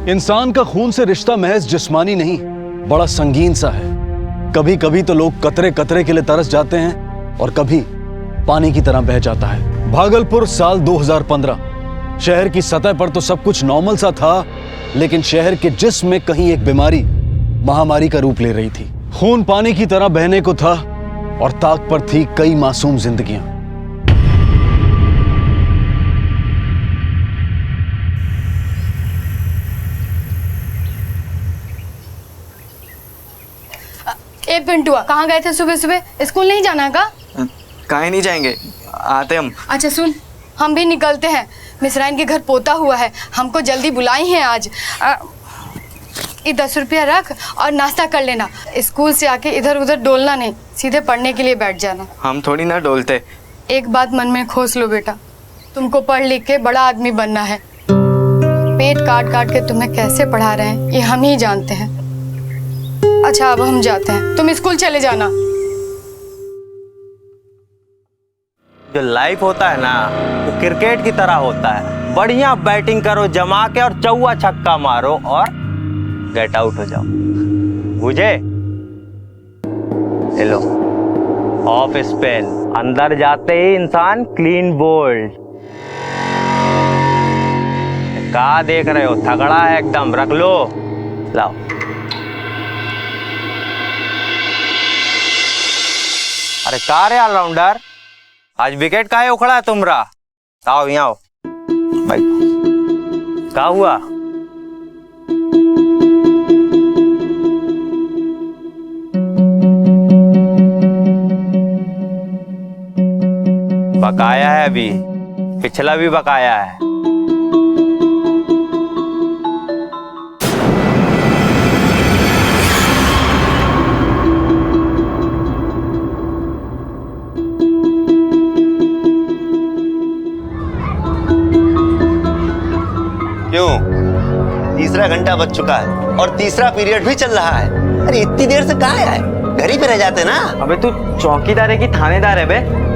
इंसान का खून से रिश्ता महज जिस्मानी नहीं, बड़ा संगीन सा है। कभी कभी तो लोग कतरे कतरे के लिए तरस जाते हैं और कभी पानी की तरह बह जाता है। भागलपुर साल 2015। शहर की सतह पर तो सब कुछ नॉर्मल सा था, लेकिन शहर के जिस्म में कहीं एक बीमारी महामारी का रूप ले रही थी। खून पानी की तरह बहने को था और ताक पर थी कई मासूम जिंदगियां। ए पिंटुआ, कहाँ गए थे सुबह सुबह? स्कूल नहीं जाना का? कहीं नहीं जाएंगे, आते हम। अच्छा सुन, हम भी निकलते हैं। मिसराइन के घर पोता हुआ है, हमको जल्दी बुलाई हैं आज। ये 10 रुपया रख और नाश्ता कर लेना। स्कूल से आके इधर उधर डोलना नहीं, सीधे पढ़ने के लिए बैठ जाना। हम थोड़ी ना डोलते। एक बात मन में खोस लो बेटा, तुमको पढ़ लिख के बड़ा आदमी बनना है। पेट काट काट के तुम्हें कैसे पढ़ा रहे हैं ये हम ही जानते हैं। अच्छा अब हम जाते हैं, तुम स्कूल चले जाना। जो लाइफ होता है ना वो क्रिकेट की तरह होता है। बढ़िया बैटिंग करो जमा के और चौवा छक्का मारो और गेट आउट हो जाओ। बुझे? हेलो, ऑफ स्पिन, अंदर जाते ही इंसान क्लीन बोल्ड। क्या देख रहे हो? थगड़ा है एकदम, रख लो। लाओ। अरे का रे ऑलराउंडर, आज विकेट काहे उखड़ा है तुमरा? आओ यहाँ आओ भाई, क्या हुआ? बकाया है, अभी पिछला भी बकाया है। क्यों? तीसरा घंटा बज चुका है और तीसरा पीरियड भी चल रहा है। अरे इतनी देर से कहाँ आए? घर ही पे रह जाते ना। अबे तू चौकीदार है कि थानेदार है बे?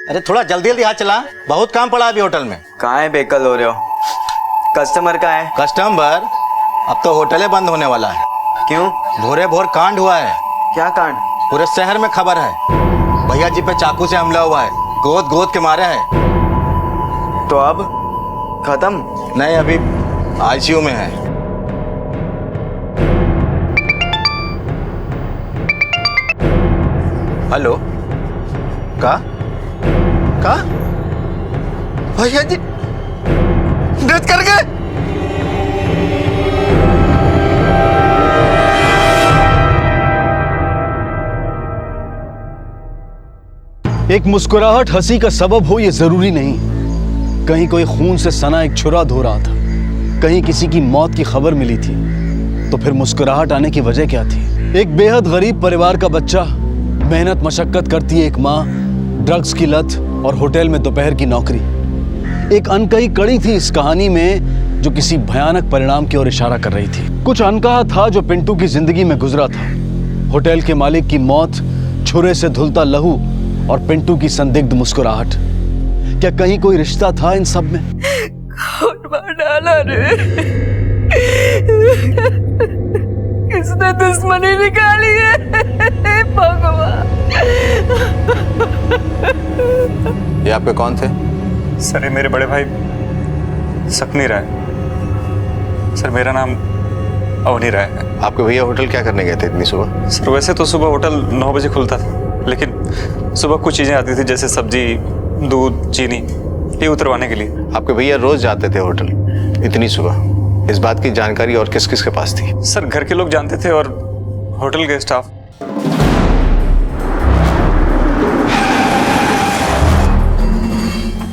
अरे थोड़ा जल्दी जल्दी हाथ चला, बहुत काम पड़ा अभी होटल में। कहाँ है बेकल हो रहे हो? कस्टमर का है? कस्टमर? अब तो होटल बंद होने वाला है। क्यों? भोरे भोर कांड हुआ है। क्या कांड? पूरे शहर में खबर है। भैया जी पे चाकू से हमला हुआ है, गोद गोद के मारे हैं। तो अब खत्म? नहीं, अभी आईसीयू में है। हेलो, का भैया जी डेथ कर गए? एक मुस्कुराहट हंसी का सबब हो ये जरूरी नहीं। कहीं कोई खून से सना एक छुरा धो रहा था, कहीं किसी की मौत की खबर मिली थी, तो फिर मुस्कुराहट आने की वजह क्या थी? एक बेहद गरीब परिवार का बच्चा, मेहनत मशक्कत करती है एक माँ, ड्रग्स की लत और होटल में दोपहर की नौकरी। एक अनकही कड़ी थी इस कहानी में जो किसी भयानक परिणाम की ओर इशारा कर रही थी। कुछ अनकहा था जो पिंटू की जिंदगी में गुजरा था। होटल के मालिक की मौत, छुरे से धुलता लहू और पिंटू की संदिग्ध मुस्कुराहट। क्या कहीं कोई रिश्ता था इन सब में? कौन मार डाला रे? किसने दुश्मनी निकाली है? भगवान। ये आपके कौन थे? सर ये मेरे बड़े भाई सकनी राय। सर मेरा नाम अवनी राय है। आपके भैया होटल क्या करने गए थे इतनी सुबह? सर वैसे तो सुबह होटल 9 बजे खुलता था, लेकिन सुबह कुछ चीज़ें आती थी जैसे सब्जी, दूध, चीनी, ये उतरवाने के लिए। आपके भैया रोज जाते थे होटल इतनी सुबह? इस बात की जानकारी और किस किस के पास थी? सर घर के लोग जानते थे और होटल के स्टाफ।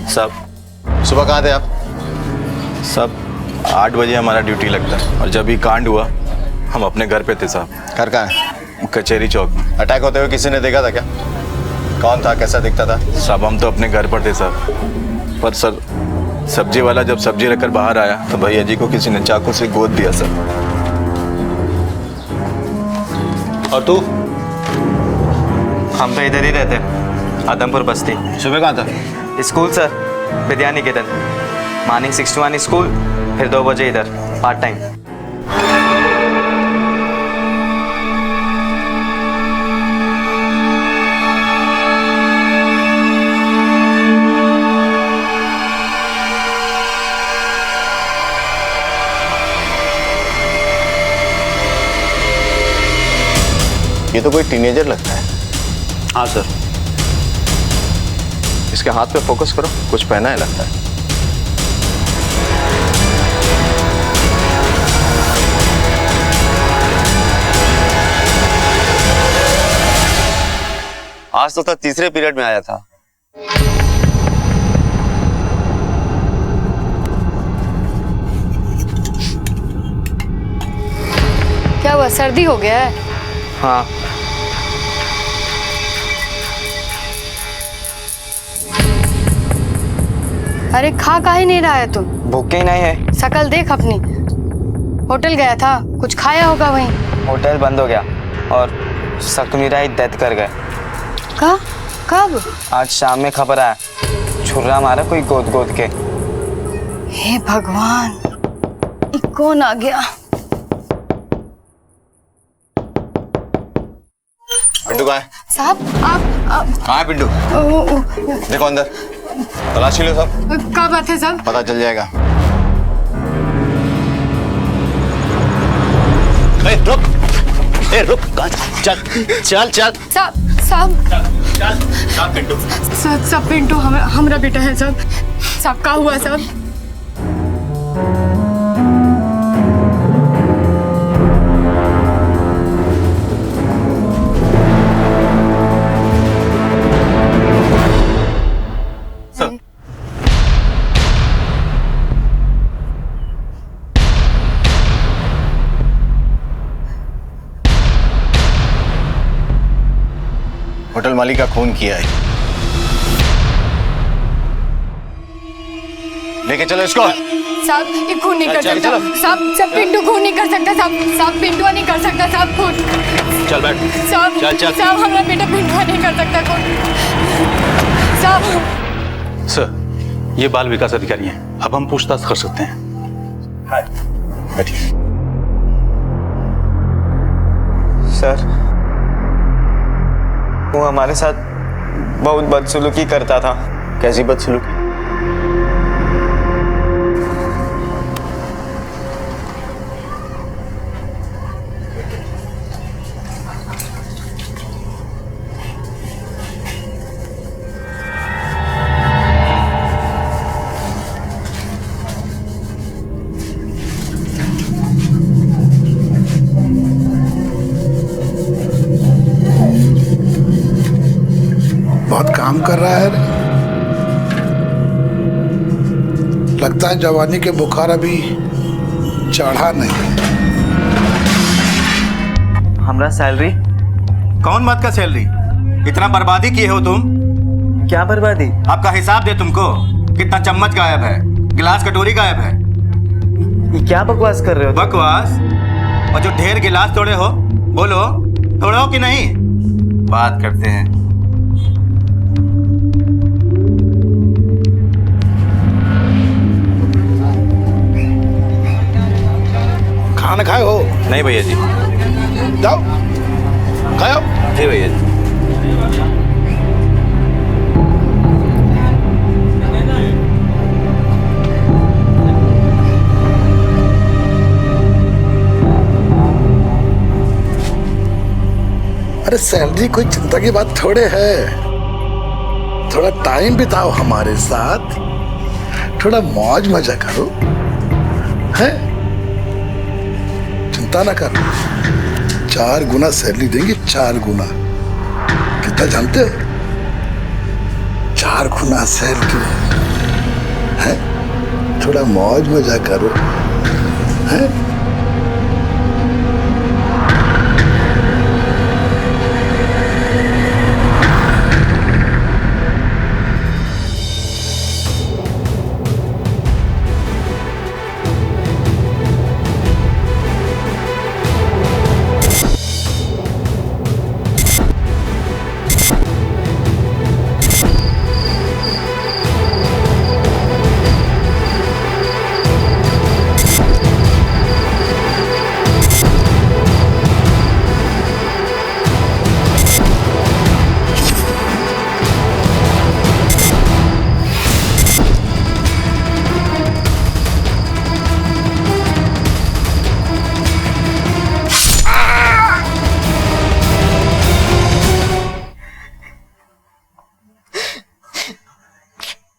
सब सुबह कहाँ थे आप? सब 8 बजे हमारा ड्यूटी लगता है और जब ये कांड हुआ हम अपने घर पे थे साहब। घर कहाँ है? कचहरी चौक में। अटैक होते हुए किसी ने देखा था क्या? कौन था, कैसा दिखता था? साहब हम तो अपने घर पर थे साहब, पर सर सब्जी वाला जब सब्जी रखकर बाहर आया तो भैया जी को किसी ने चाकू से गोद दिया सर। और तू? हम तो इधर ही रहते, आदमपुर बस्ती। सुबह कहाँ था? School sir, Vidya Niketan. Morning 6 to 1 school, फिर 2 बजे इधर पार्ट टाइम। ये तो कोई टीनेजर लगता है। हाँ सर। इसके हाथ पे फोकस करो, कुछ पहना है लगता है। आज तो तीसरे पीरियड में आया था। क्या हुआ, सर्दी हो गया है? हाँ, अरे खा काहे नहीं रहा है तुम? भूखे ही नहीं है। शकल देख अपनी। होटल गया था, कुछ खाया होगा वहीं। होटल बंद हो गया और सकमीरा ही डेथ कर गए। कब? आज शाम में खबर आया, छुरा मारा कोई गोद गोद के। हे भगवान, ये कौन आ गया? पिंटू कहाँ है? साहब आप कहाँ है पिंटू? देखो अंदर, तलाशी लो सब। क्या बात है साहब? पता चल जाएगा। रुक, चल चल चल। साहब पिंटू। सब पिंटू हमरा बेटा है साहब। साहब का हुआ साहब? होटल मालिक का खून किया है। लेके चलो इसको। साहब ये खून नहीं कर चल, सकता। चलो। साहब पिंटू खून नहीं कर सकता। साहब पिंटू नहीं कर सकता साहब खून। चल बैठ। साहब चल। साहब हमारा बेटा पिंटू नहीं कर सकता खून। साहब सर ये बाल विकास अधिकारी हैं, अब हम पूछताछ कर सकते हैं। बैठिए। सर, वो हमारे साथ बहुत बदसलूकी करता था। कैसी बदसलूकी? बहुत काम कर रहा है। लगता है जवानी के बुखार अभी चढ़ा नहीं। हमारा सैलरी? कौन बात का सैलरी? इतना बर्बादी किए हो तुम। क्या बर्बादी? आपका हिसाब दे तुमको। कितना चम्मच गायब है, गिलास कटोरी गायब है। ये क्या बकवास कर रहे हो? बकवास? और जो ढेर गिलास तोड़े हो, बोलो तोड़े हो कि नहीं? बात करते हैं। खाना खाए हो? नहीं भैया जी। जाओ खाओ। जी भैया जी। अरे सैलरी कोई चिंता की बात थोड़े है। थोड़ा टाइम बिताओ हमारे साथ, थोड़ा मौज मजा करो। है चिंता ना कर, 4 गुना सैलरी देंगे, 4 गुना। कितना जानते हो? 4 गुना सैलरी है। थोड़ा मौज मजा करो है।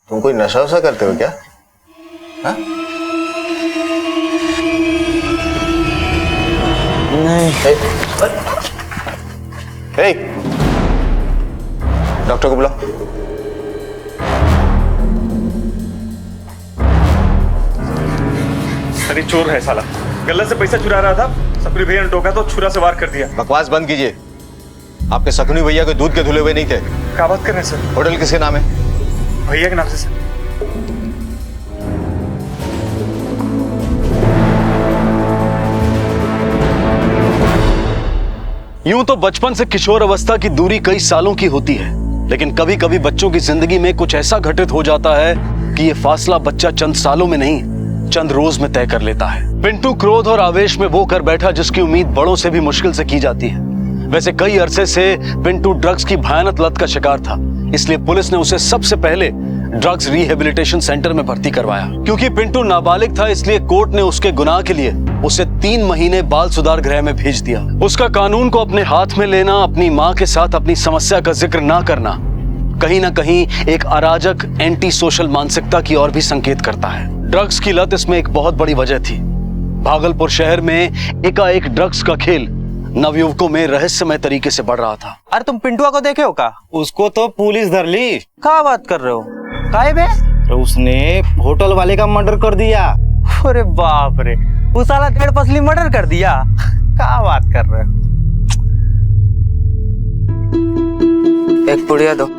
तुम कोई नशा वशा करते हो क्या? हाँ? नहीं। डॉक्टर को बुलाओ। सर ये चोर है साला, गल्ला से पैसा चुरा रहा था, सपनी भैया ने टोका तो छुरा से वार कर दिया। बकवास बंद कीजिए। आपके सकुनी भैया को दूध के धुले हुए नहीं थे। क्या बात कर रहे हैं सर? होटल किसके नाम है? भैया के नाम से सर। यूं तो बचपन से किशोर अवस्था की दूरी कई सालों की होती है, लेकिन कभी कभी बच्चों की जिंदगी में कुछ ऐसा घटित हो जाता है कि ये फासला बच्चा चंद सालों में नहीं, चंद रोज में तय कर लेता है। पिंटू क्रोध और आवेश में वो कर बैठा जिसकी उम्मीद बड़ों से भी मुश्किल से की जाती है। वैसे कई अरसे से पिंटू ड्रग्स की भयानक लत का शिकार था, इसलिए पुलिस ने उसे सबसे पहले ड्रग्स रिहेबिलिटेशन सेंटर में भर्ती करवाया। क्योंकि पिंटू नाबालिग था, इसलिए कोर्ट ने उसके गुनाह के लिए उसे 3 महीने बाल सुधार गृह में भेज दिया। उसका कानून को अपने हाथ में लेना, अपनी माँ के साथ अपनी समस्या का जिक्र ना करना, कहीं ना कहीं एक अराजक एंटी सोशल मानसिकता की ओर भी संकेत करता है। ड्रग्स की लत इसमें एक बहुत बड़ी वजह थी। भागलपुर शहर में एकाएक ड्रग्स का खेल नवयुवकों में रहस्यमय तरीके से बढ़ रहा था। अरे तुम पिंटुआ को देखे हो का? उसको तो पुलिस धर ली। क्या बात कर रहे हो? काहे बे? तो उसने होटल वाले का मर्डर कर दिया। अरे बाप रे, वो साला 1.5 पसली मर्डर कर दिया। क्या बात कर रहे हो? एक पुड़िया दो।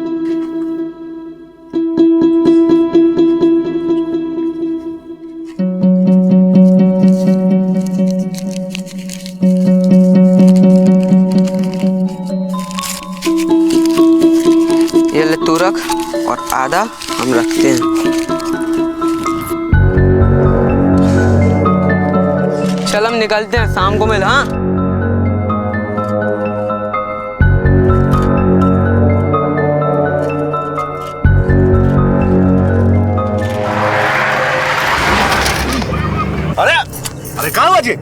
ये ले तू रख और आधा हम रखते हैं। चल हम निकलते हैं, शाम को मिल। हाँ अरे अरे कहाँ बजे?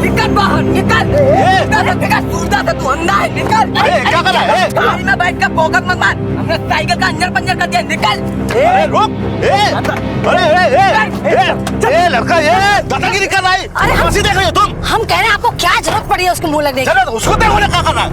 निकल बाहर, निकल। तू अंधा है, निकल। क्या कर रहा है? गाड़ी में बैठ कर भौंकत मत मार, हमने साइकिल का अंजर पंजर कर दिया। निकल। रुक। अरे लड़का ये दादागिरी कर रहा है। अरे हम देख रहे हो तुम? हम कह रहे हैं आपको क्या जरूरत पड़ी है उसके मुंह लगने की? चलो उसको देखो ना क्या कर रहा है।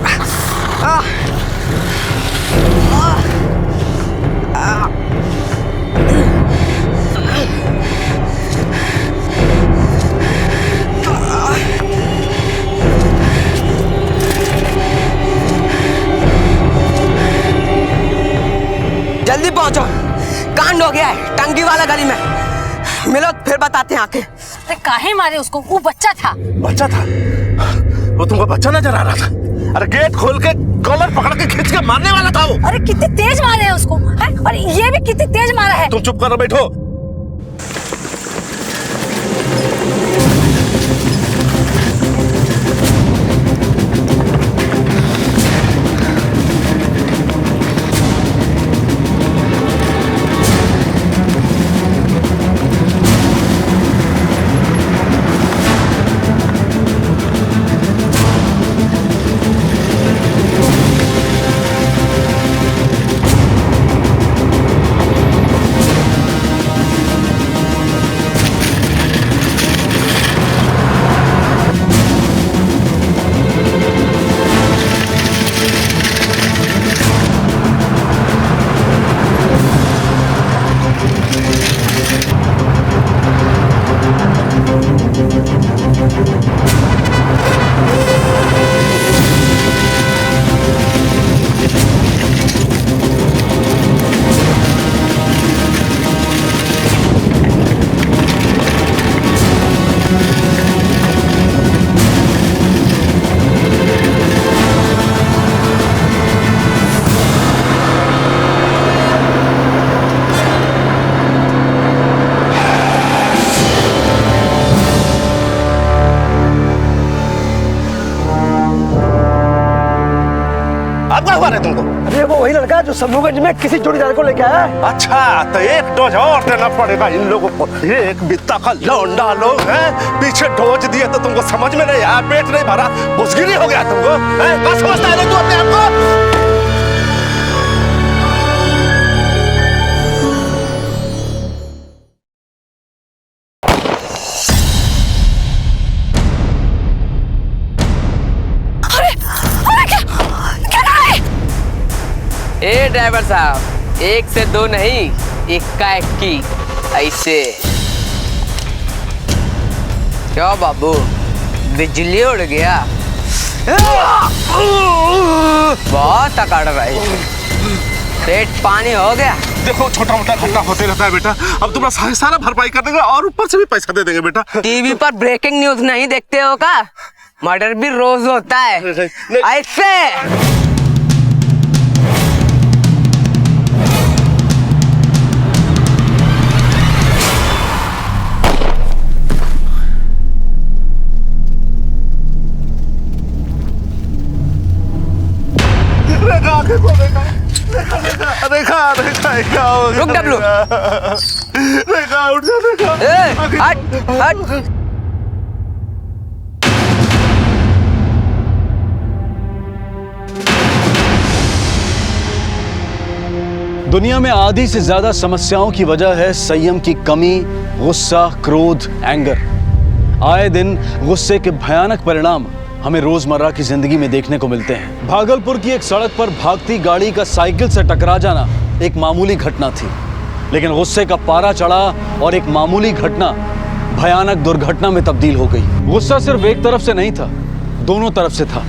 जल्दी पहुंचो, कांड हो गया है टंकी वाला गली में। मिलो फिर बताते हैं आके। अरे काहे मारे उसको? वो बच्चा था। बच्चा था? वो तुमको बच्चा नजर आ रहा था? अरे गेट खोल के कॉलर पकड़ के खींच के मारने वाला था वो। अरे कितने तेज मारे हैं उसको है? और ये भी कितनी तेज मारा है। तुम चुप कर बैठो। आज उस समूहगंज में किसी जोड़ीदार को लेके आया है। अच्छा, तो एक डोज और देना पड़ेगा इन लोगों को। एक बित्ता का लौंडा लोग हैं, पीछे डोज दिए तो तुमको समझ में नहीं आया, पेट नहीं भरा, घुसगिरी हो गया तुमको। क्या समझता है तू अपने आप को? ए ड्राइवर साहब, 1 से 2 नहीं, 1 ऐसे। क्या बाबू, बिजली उड़ गया? बहुत अकड़ भाई, पेट पानी हो गया। देखो छोटा मोटा घटना होते रहता है बेटा, अब तुम्हारा सारा भरपाई कर देंगे और ऊपर से भी पैसा दे देंगे बेटा। टीवी पर ब्रेकिंग न्यूज नहीं देखते हो का? मर्डर भी रोज होता है ऐसे। देखा रुक डब्लू, देखा उठ जा, देखा हट हट। दुनिया में आधी से ज्यादा समस्याओं की वजह है संयम की कमी, गुस्सा, क्रोध, एंगर। आए दिन गुस्से के भयानक परिणाम हमें रोजमर्रा की जिंदगी में देखने को मिलते हैं। भागलपुर की एक सड़क पर भागती गाड़ी का साइकिल से टकरा जाना एक मामूली घटना थी, लेकिन गुस्से का पारा चढ़ा और एक मामूली घटना भयानक दुर्घटना में तब्दील हो गई। गुस्सा सिर्फ एक तरफ से नहीं था, दोनों तरफ से था।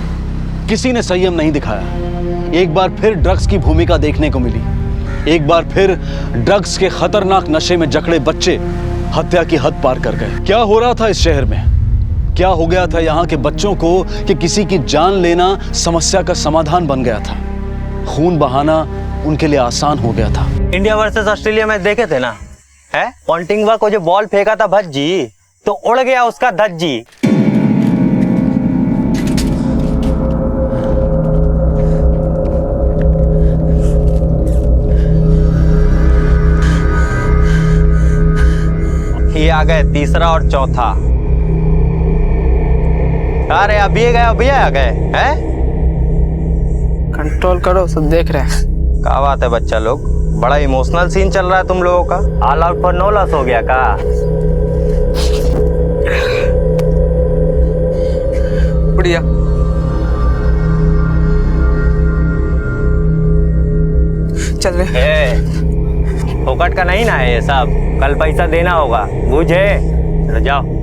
किसी ने संयम नहीं दिखाया। एक बार फिर ड्रग्स की भूमिका देखने को मिली। एक बार फिर ड्रग्स के खतरनाक नशे में जकड़े बच्चे हत्या की हद पार कर गए। क्या हो रहा था इस शहर में? क्या हो गया था यहाँ के बच्चों को कि किसी की जान लेना समस्या का समाधान बन गया था? खून बहाना उनके लिए आसान हो गया था। इंडिया वर्सेस ऑस्ट्रेलिया में देखे थे ना, है पॉन्टिंगवा को जो बॉल फेंका था भज्जी, तो उड़ गया उसका धज्जी। ये आ गए तीसरा और चौथा। अरे अभी आ गए हैं। कंट्रोल करो, सब देख रहे हैं। क्या बात है बच्चा लोग, बड़ा इमोशनल सीन चल रहा है तुम लोगों का। All out for no loss हो गया का? बढ़िया। चल रहे। फोकट का नहीं ना है ये सब, कल पैसा देना होगा, बुझे? जाओ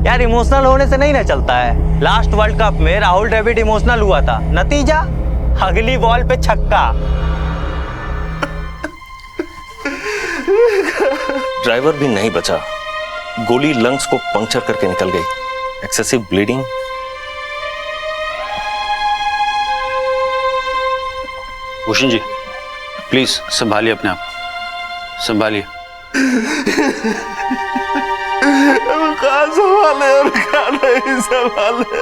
यार, इमोशनल होने से नहीं ना चलता है। लास्ट वर्ल्ड कप में राहुल द्रविड़ इमोशनल हुआ था, नतीजा अगली बॉल पे छक्का। ड्राइवर भी नहीं बचा, गोली लंग्स को पंक्चर करके निकल गई। Excessive bleeding. Bhushan ji please संभालिए अपने आप, संभालिए। कहाँ संभाले और क्या नहीं संभाले।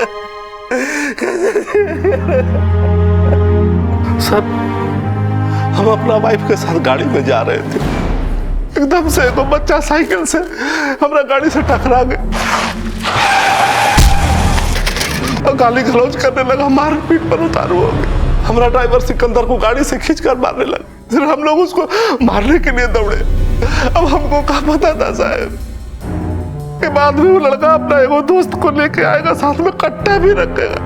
सर, हम अपना वाइफ के साथ गाड़ी में जा रहे थे, एकदम से तो बच्चा साइकिल से हमारा गाड़ी से टकरा गया और गाली गलौज करने लगा, मार पीट पर उतारू हो गया। हमारा ड्राइवर सिकंदर को गाड़ी से खींचकर मारने लगा, फिर हम लोग उसको मारने के लिए दौड़े। अब हमको क्या पता था साहब कि बाद में वो लड़का अपना एगो दोस्त को लेके आएगा, साथ में कट्टा भी रखेगा।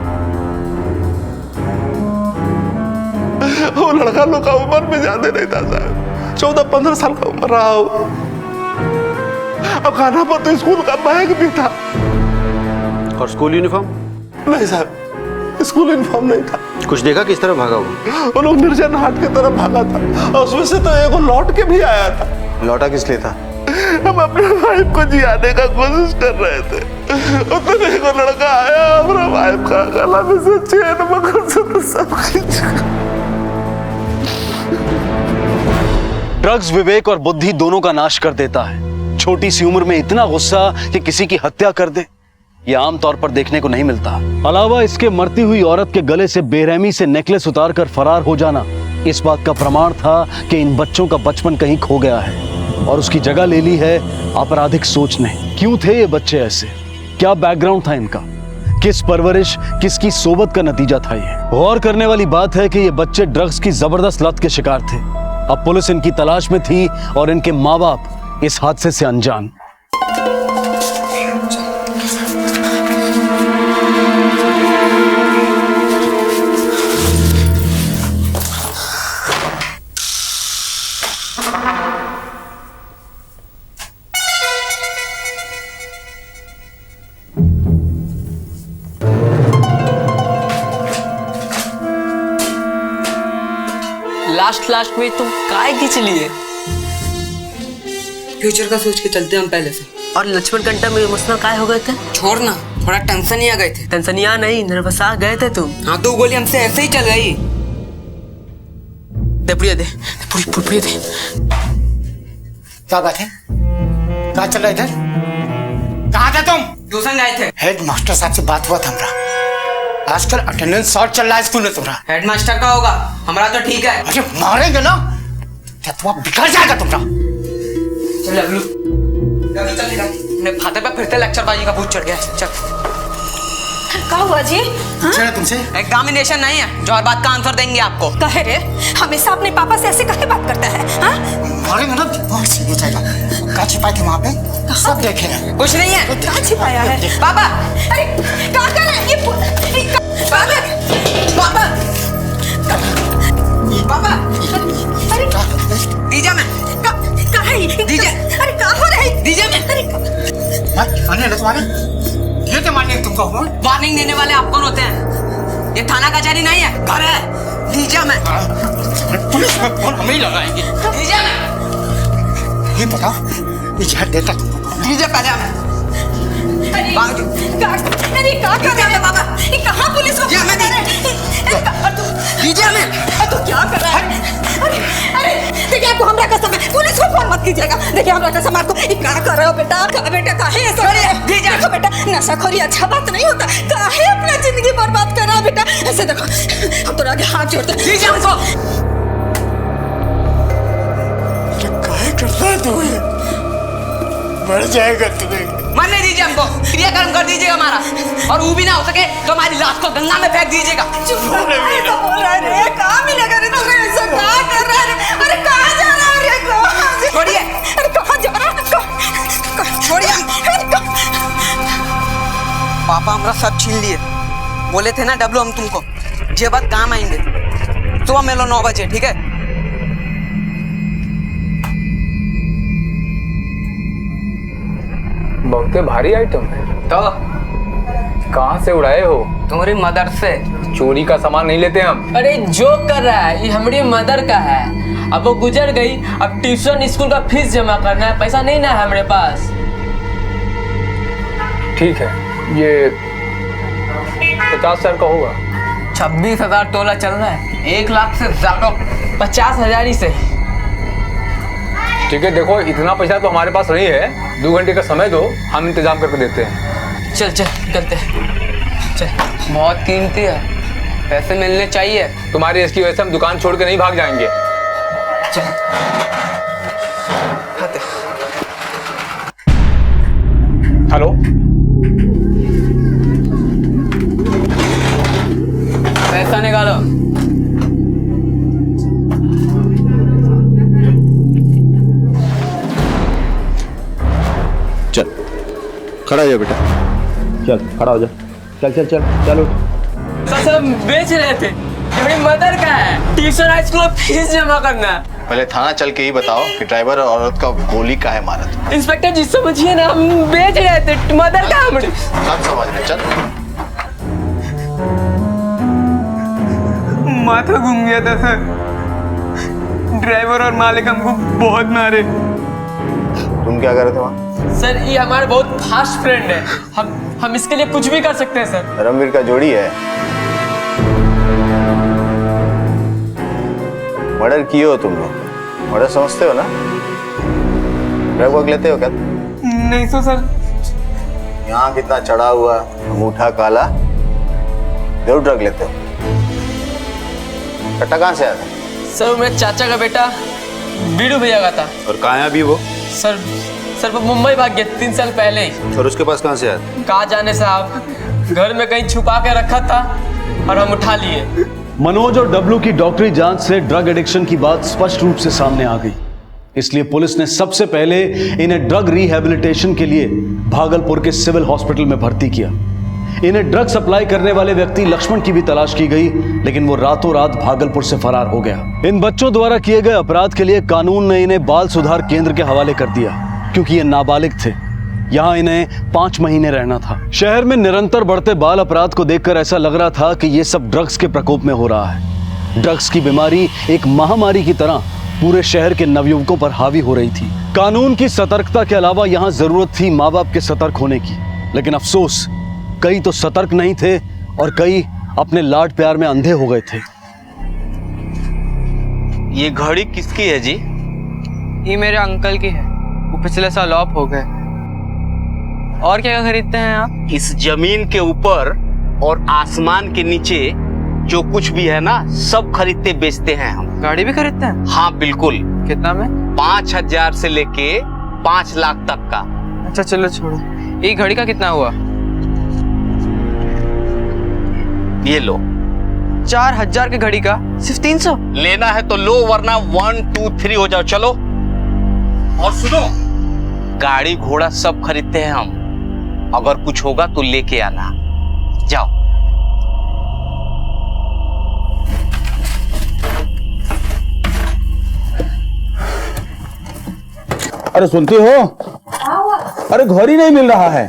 वो लड़का लोग का उम्र में ज्यादा नहीं था साहब, 14-15 साल का उम्र रहा हो। अब खाना पर तो स्कूल का बैग भी था। और स्कूल यूनिफॉर्म? नहीं साहब, स्कूल यूनिफॉर्म नहीं था। कुछ देखा किस तरह भागा हुआ? वो लोग निर्जन हाट की तरफ भागा था और उसमें से तो एगो लौट के भी आया था। लौटा किस लिए था? हम अपने वाइफ को जियाने का कोशिश कर रहे थे, उतने एगो लड़का आया, हमारा वाइफ का गला में से चेन मंगलसूत्र सब खींच। ड्रग्स विवेक और बुद्धि दोनों का नाश कर देता है। छोटी सी उम्र में इतना गुस्सा कि किसी की हत्या कर दे। ये आम तौर पर देखने को नहीं मिलता। अलावा इसके मरती हुई औरत के गले से बेरहमी से नेकलेस उतारकर फरार हो जाना इस बात का प्रमाण था कि इन बच्चों का बचपन कहीं खो गया है और उसकी जगह ले ली है आपराधिक सोच ने। क्यों थे ये बच्चे ऐसे? क्या बैकग्राउंड था इनका? किस परवरिश, किसकी सोबत का नतीजा था ये? गौर करने वाली बात है कि ये बच्चे ड्रग्स की जबरदस्त लत के शिकार थे। अब पुलिस इनकी तलाश में थी और इनके माँ बाप इस हादसे से अनजान। लास्ट में तुम काय खींच लिए? फ्यूचर का सोच के चलते हम पहले से। और लक्ष्मण घंटा में इमोशनल काय हो गए थे? छोड़ ना, थोड़ा टेंशन ही आ गए थे। टेंशन ही नहीं, नर्वस आ गए थे तुम। हाँ तो गोली हमसे ऐसे ही चल गई। पुड़िया दे, पुड़िया दे। क्या बात है? क्या चल रहा है इधर? कहाँ थे तुम? ट्यूशन गए थे। हेड मास्टर साहब से बात हुआ था हमारा। आजकल अटेंडेंस शॉर्ट चल रहा है स्कूल में तुम्हारा। हेडमास्टर का होगा, हमारा तो ठीक है। अरे मारेंगे ना, क्या तुम्हारा बिगड़ जाएगा तुम्हारा। चल लल्लू चल, फादर पे फिर से लेक्चरबाजी का भूत चढ़ गया। चल। क्या हुआ जी? चलो तुमसे एग्जामिनेशन नहीं है जो हर बात का आंसर देंगे आपको। कहे रे, हमेशा अपने पापा से ऐसे काहे बात करता है? हाँ? मारेंगे ना, दिमाग सीधे जाएगा। क्या छिपाए थे वहाँ पे? सब देखे हैं। कुछ नहीं है। क्या छिपाया है? पापा, अरे क्या कर रहे हैं ये? पापा, पापा, अरे दीजिए मैं। दीजिए। अरे क्या हो रहा है? दीजिए मैं। अरे तुम्हारे ये तो मारने तुमको वार्निंग देने वाले आप कौन होते हैं? ये थाना कचहरी नहीं है, घर है। दीजिए मैं। पुलिस में फोन हमें ही लगाएंगे। दीजिए मैं। ये बताओ, ये जहर देता दीजिए पहले हमें। अरे क्या कर रहे हैं बाबा? ये कहाँ पुलिस को? दीजिए हमें। तू क्या कर रहा है? अरे देखिए, आपको हमरा कसम है, पुलिस को फोन मत कीजिएगा। देखिए हमरा कसम, आपको ये क्या कर रहे हो बेटा? बेटा काहे ऐसा? देखो बेटा, नशाखोरी अच्छा बात नहीं होता। काहे अपना जिंदगी बर्बाद कर रहा है बेटा? ऐसे देखो, हम तो आगे हाथ जोड़ते हैं। दीजिए हमको। काहे कर रहा है तू? ये मर जाएगा तुम्हें। मरने दीजिए हमको, क्रियाकर्म कर दीजिएगा हमारा, और वो भी ना हो सके तो हमारी लाश को गंगा में फेंक दीजिएगा। चुप बोल रहा है रे, कहाँ मिलेगा रे तुम्हें? ऐसा क्या कर रहा है? अरे कहाँ जा रहा है रे? कहाँ? छोड़िए। अरे कहाँ जा रहा है? छोड़िए। पापा हमारा सब छीन लिए। बोले थे ना डब्लू हम तुमको ये बात काम आएंगे। सुबह मिलो 9 बजे, ठीक है? बहुते भारी आइटम है। तो कहाँ से उड़ाए हो? तुम्हारी मदर से। चोरी का सामान नहीं लेते हम। अरे जो कर रहा है ये हमारी मदर का है। अब वो गुजर गई, अब ट्यूशन स्कूल का फीस जमा करना है, पैसा नहीं ना है हमारे पास। ठीक है, ये 50,000 का होगा। 26,000 तोला चल रहा है, 1 लाख से ज्यादा। 50,000 ही से। ठीक है, देखो इतना पैसा तो हमारे पास नहीं है, 2 घंटे का समय दो, हम इंतजाम करके देते हैं। चल चल निकलते हैं। चल, बहुत कीमती है, पैसे मिलने चाहिए। तुम्हारी इसकी वजह से हम दुकान छोड़ के नहीं भाग जाएंगे। चल। हेलो, पैसा निकालो। चल खड़ा हो जा बेटा, चल खड़ा हो जा। चल चल चल चलो। सब बेच रहे थे, मेरी मदर का है, ट्यूशन स्कूल फीस जमा करना है। पहले थाना चल के ही बताओ कि ड्राइवर और औरत का गोली काहे मारा था। इंस्पेक्टर जी समझिए ना, हम बेच रहे थे, मदर का हमारी। सब समझ रहे, चल। माथा घूम गया था सर, ड्राइवर और मालिक हमको बहुत मारे। तुम क्या कर रहे थे वहाँ? सर ये हमारे बहुत फास्ट फ्रेंड है, हम इसके लिए कुछ भी कर सकते हैं सर। रमवीर का जोड़ी है। मर्डर किए हो तुम लोग, मर्डर समझते हो ना? ड्रग वग लेते हो क्या? नहीं तो सर, यहाँ कितना चढ़ा हुआ, अंगूठा काला, जरूर ड्रग लेते हो। कट्टा कहाँ से आया था? सर मेरे चाचा का बेटा बीड़ू भैया का था। और कहाँ है अभी वो? सर वो मुंबई भाग गया 3 साल पहले ही। और उसके पास कहाँ से आया? कहाँ जाने साहब, घर में कहीं छुपा के रखा था और हम उठा लिए। मनोज और डब्लू की डॉक्टरी जांच से ड्रग एडिक्शन की बात स्पष्ट रूप से सामने आ गई। इसलिए पुलिस ने सबसे पहले इन्हें ड्रग रिहैबिलिटेशन के लिए भागलपुर के सिविल हॉस्पिटल में भर्ती किया। इन्हें ड्रग सप्लाई करने वाले व्यक्ति लक्ष्मण की भी तलाश की गई, लेकिन वो रातों रात भागलपुर से फरार हो गया। इन बच्चों द्वारा किए गए अपराध के लिए कानून ने इन्हें बाल सुधार केंद्र के हवाले कर दिया, क्योंकि ये नाबालिग थे। यहाँ इन्हें 5 महीने रहना था। शहर में निरंतर बढ़ते बाल अपराध को देखकर ऐसा लग रहा था कि ये सब ड्रग्स के प्रकोप में हो रहा है। ड्रग्स की बीमारी एक महामारी की तरह पूरे शहर के नवयुवकों पर हावी हो रही थी। कानून की सतर्कता के अलावा यहाँ जरूरत थी माँ बाप के सतर्क होने की, लेकिन अफसोस कई तो सतर्क नहीं थे और कई अपने लाड प्यार में अंधे हो गए थे। ये घड़ी किसकी है जी? ये मेरे अंकल की है, वो पिछले साल ऑफ हो गए। और क्या खरीदते हैं आप? इस जमीन के ऊपर और आसमान के नीचे जो कुछ भी है ना, सब खरीदते बेचते हैं हम। गाड़ी भी खरीदते हैं? हाँ बिल्कुल। कितना में? 5,000 से लेके 5 लाख तक का। अच्छा चलो छोड़ो, ये घड़ी का कितना हुआ? ये लो। 4,000 की घड़ी का सिर्फ 300? लेना है तो लो, वरना 1 2 3 हो जाओ। चलो। और सुनो, गाड़ी घोड़ा सब खरीदते हैं हम, अगर कुछ होगा तो लेके आना। जाओ। अरे सुनती हो? अरे घर ही नहीं मिल रहा है।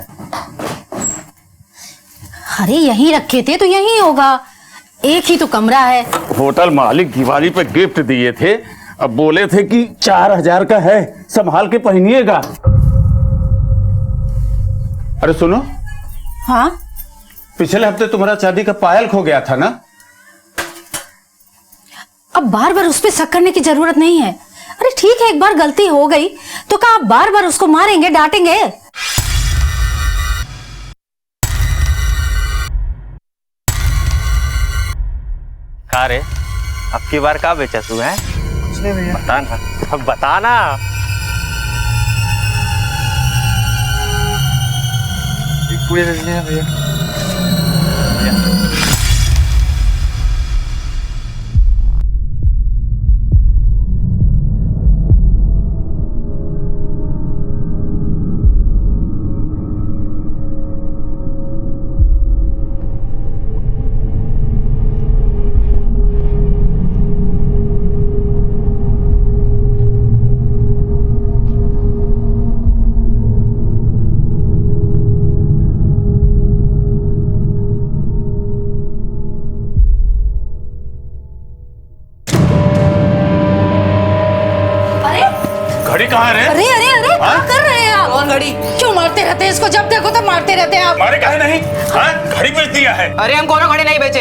अरे यहीं रखे थे तो यहीं होगा, एक ही तो कमरा है। होटल मालिक दिवाली पे गिफ्ट दिए थे, अब बोले थे कि 4,000 का है, संभाल के पहनिएगा। अरे सुनो। हाँ? पिछले हफ्ते तुम्हारा चांदी का पायल खो गया था ना? अब बार बार उस पर शक करने की जरूरत नहीं है। अरे ठीक है, एक बार गलती हो गई तो क्या आप बार बार उसको मारेंगे, डांटेंगे? का रे, अब की बार का बेचा तू है? कुछ नहीं भैया। बता ना, अब बता ना। एक पूरी दे दीजिए भैया। कहाँ है? अरे अरे अरे क्या कर रहे हैं आप? घड़ी क्यों मारते रहते हैं इसको? जब देखो तब मारते रहते हैं आप। मारे काहे नहीं? हाँ, घड़ी बेच दिया है। अरे हम कोनो घड़ी नहीं बेचे।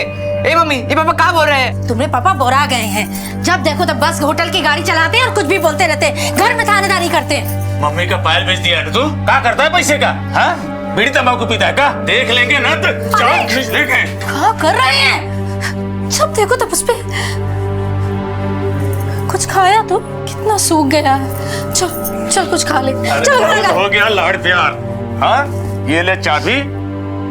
ए मम्मी, ये पापा क्या बोल रहे हैं? तुम्हारे पापा बोरा गए हैं, जब देखो तब बस होटल की गाड़ी चलाते हैं और कुछ भी बोलते रहते हैं, घर में थानेदारी करते हैं। मम्मी का पायल बेच दिया है तू? क्या करता है पैसे का? हाँ, बीड़ी तंबाकू पीता है का? देख लेंगे ना तो चाल खींच लेंगे। क्या कर रहे हैं? जब देखो तब उस पे कुछ खाया तो कितना सूख गया है। चल चल कुछ खा ले। चल हो गया लाड़ प्यार। हाँ, ये ले चाबी,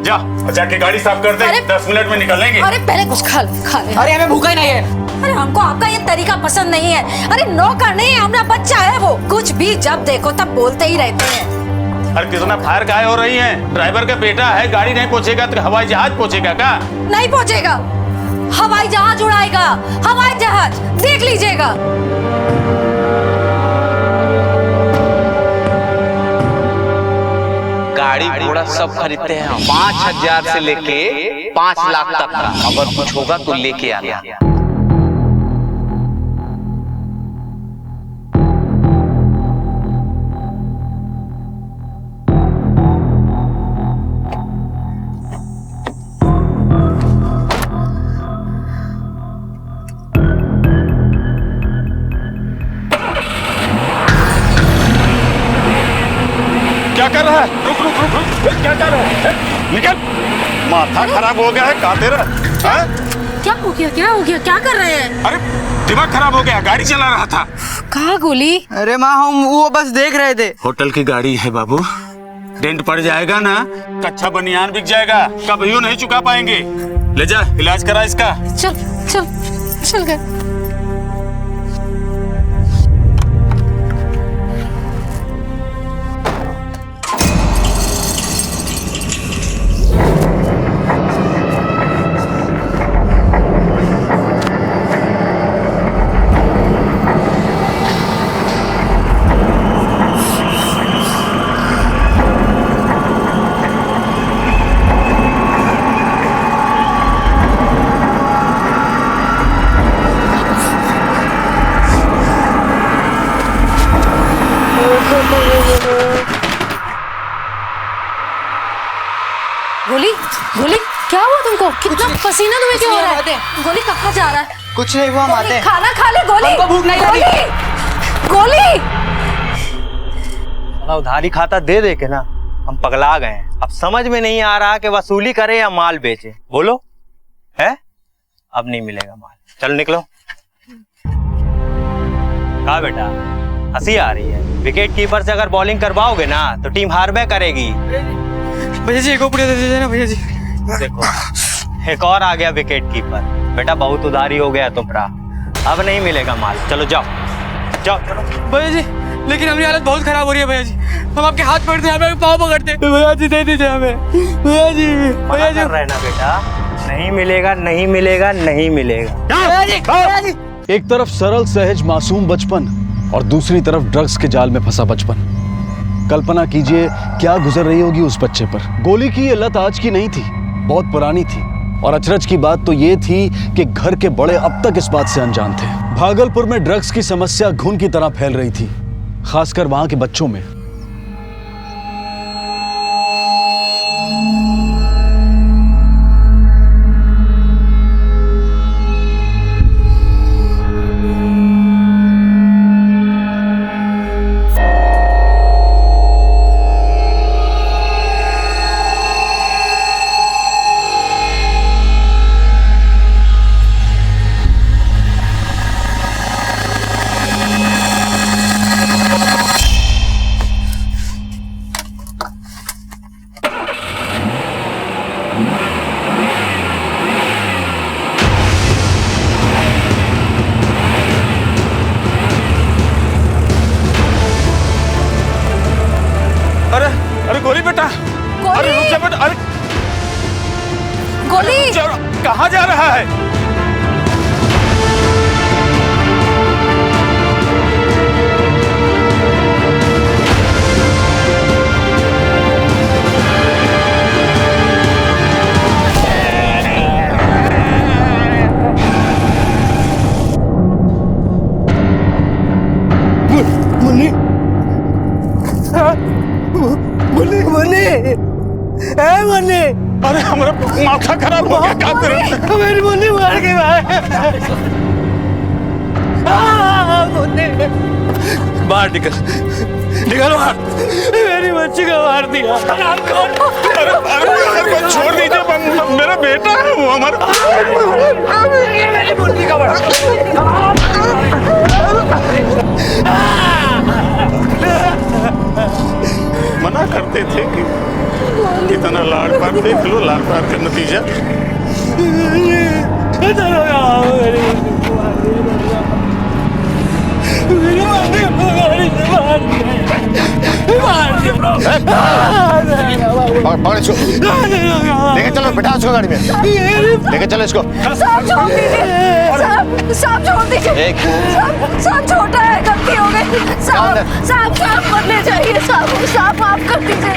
जा जाके गाड़ी साफ कर दे। 10 मिनट में निकलेंगे। अरे पहले कुछ खा ले। अरे हमें भूखा ही नहीं है। अरे हमको आपका ये तरीका पसंद नहीं है। अरे नौकर नहीं है, हमारा बच्चा है वो। कुछ भी जब देखो तब बोलते ही रहते हैं। अरे कितना फायर काय हो रही है? ड्राइवर का बेटा है, गाड़ी नहीं पहुंचेगा तो हवाई जहाज पहुंचेगा का? नहीं पहुंचेगा, हवाई जहाज उड़ाएगा। हवाई जहाज देख लीजिएगा। गाड़ी घोड़ा सब खरीदते हैं हम, 5,000 से लेके 5 लाख तक का, अगर कुछ होगा तो लेके आना। क्या कर रहा है? रुक रुक क्या कर रहा है? निकल। माथा खराब हो गया है, का तेरा? क्या हो गया, क्या हो गया, क्या कर रहे हैं? अरे दिमाग खराब हो गया, गाड़ी चला रहा था। कहाँ गोली? अरे माँ हम वो बस देख रहे थे। होटल की गाड़ी है बाबू, डेंट पड़ जाएगा ना, कच्चा बनियान बिक जाएगा, कभी नहीं चुका पाएंगे। ले जा, इलाज करा इसका। चल चल चल गए। गोली गोली क्या हुआ तुमको? कितना पसीना तुम्हें क्यों हो रहा है? गोली कहाँ जा रहा है? कुछ नहीं हुआ माते। खाना खा ले गोली। हमको भूख नहीं लगी। गोली उधारी खाता दे दे के ना हम पगला गए हैं। अब समझ में नहीं आ रहा कि वसूली करे या माल बेचे। बोलो है? अब नहीं मिलेगा माल। चलो निकलो। कहा बेटा हंसी आ रही है? विकेट कीपर से अगर बॉलिंग करवाओगे ना तो टीम हारबे करेगी। भैया जी एक और दे दीजिए ना भैया जी। देखो एक और आ गया विकेट कीपर। बेटा बहुत उधारी हो गया तुम्हारा, अब नहीं मिलेगा माल। चलो जाओ जाओ चलो। भैया जी लेकिन हमारी हालत बहुत खराब हो रही है भैया जी। हम आपके हाथ पकड़ते हैं, हमें पाँव पकड़ते हैं। भैया जी दे दीजिए हमें। भैया जी भैया जी रहना बेटा, नहीं मिलेगा नहीं मिलेगा नहीं मिलेगा। भैया जी भैया जी। एक तरफ सरल सहज मासूम बचपन और दूसरी तरफ ड्रग्स के जाल में फंसा बचपन। कल्पना कीजिए क्या गुजर रही होगी उस बच्चे पर। गोली की ये लत आज की नहीं थी, बहुत पुरानी थी। और अचरज की बात तो ये थी कि घर के बड़े अब तक इस बात से अनजान थे। भागलपुर में ड्रग्स की समस्या घुन की तरह फैल रही थी, खासकर वहां के बच्चों में। अरे गोली बेटा, अरे रुक जा बेटा। अरे गोली कहाँ जा रहा है? मुन्नी मुन्नी मुन्नी ए मुन्नी। अरे हमारा माथा खराब हो गया, क्या करूं? मेरी मुन्नी मार के मुन्नी बाहर निकल निकल बाहर। मेरी बच्ची को मार दिया। अरे छोड़ दीजिए, मेरा बेटा है वो। हमारा मेरी मुन्नी का बड़ा मना करते थे कि कितना लाड़ प्यार, देख लो लाड़ प्यार का नतीजा। लेके चलो, बिठा इसको गाड़ी में, लेके चलो इसको। साहब छोड़ दीजिए, साहब छोड़ दीजिए। साहब छोटा है, गलती हो गई। साहब मत ले जाइए। साहब माफ कर दीजिए।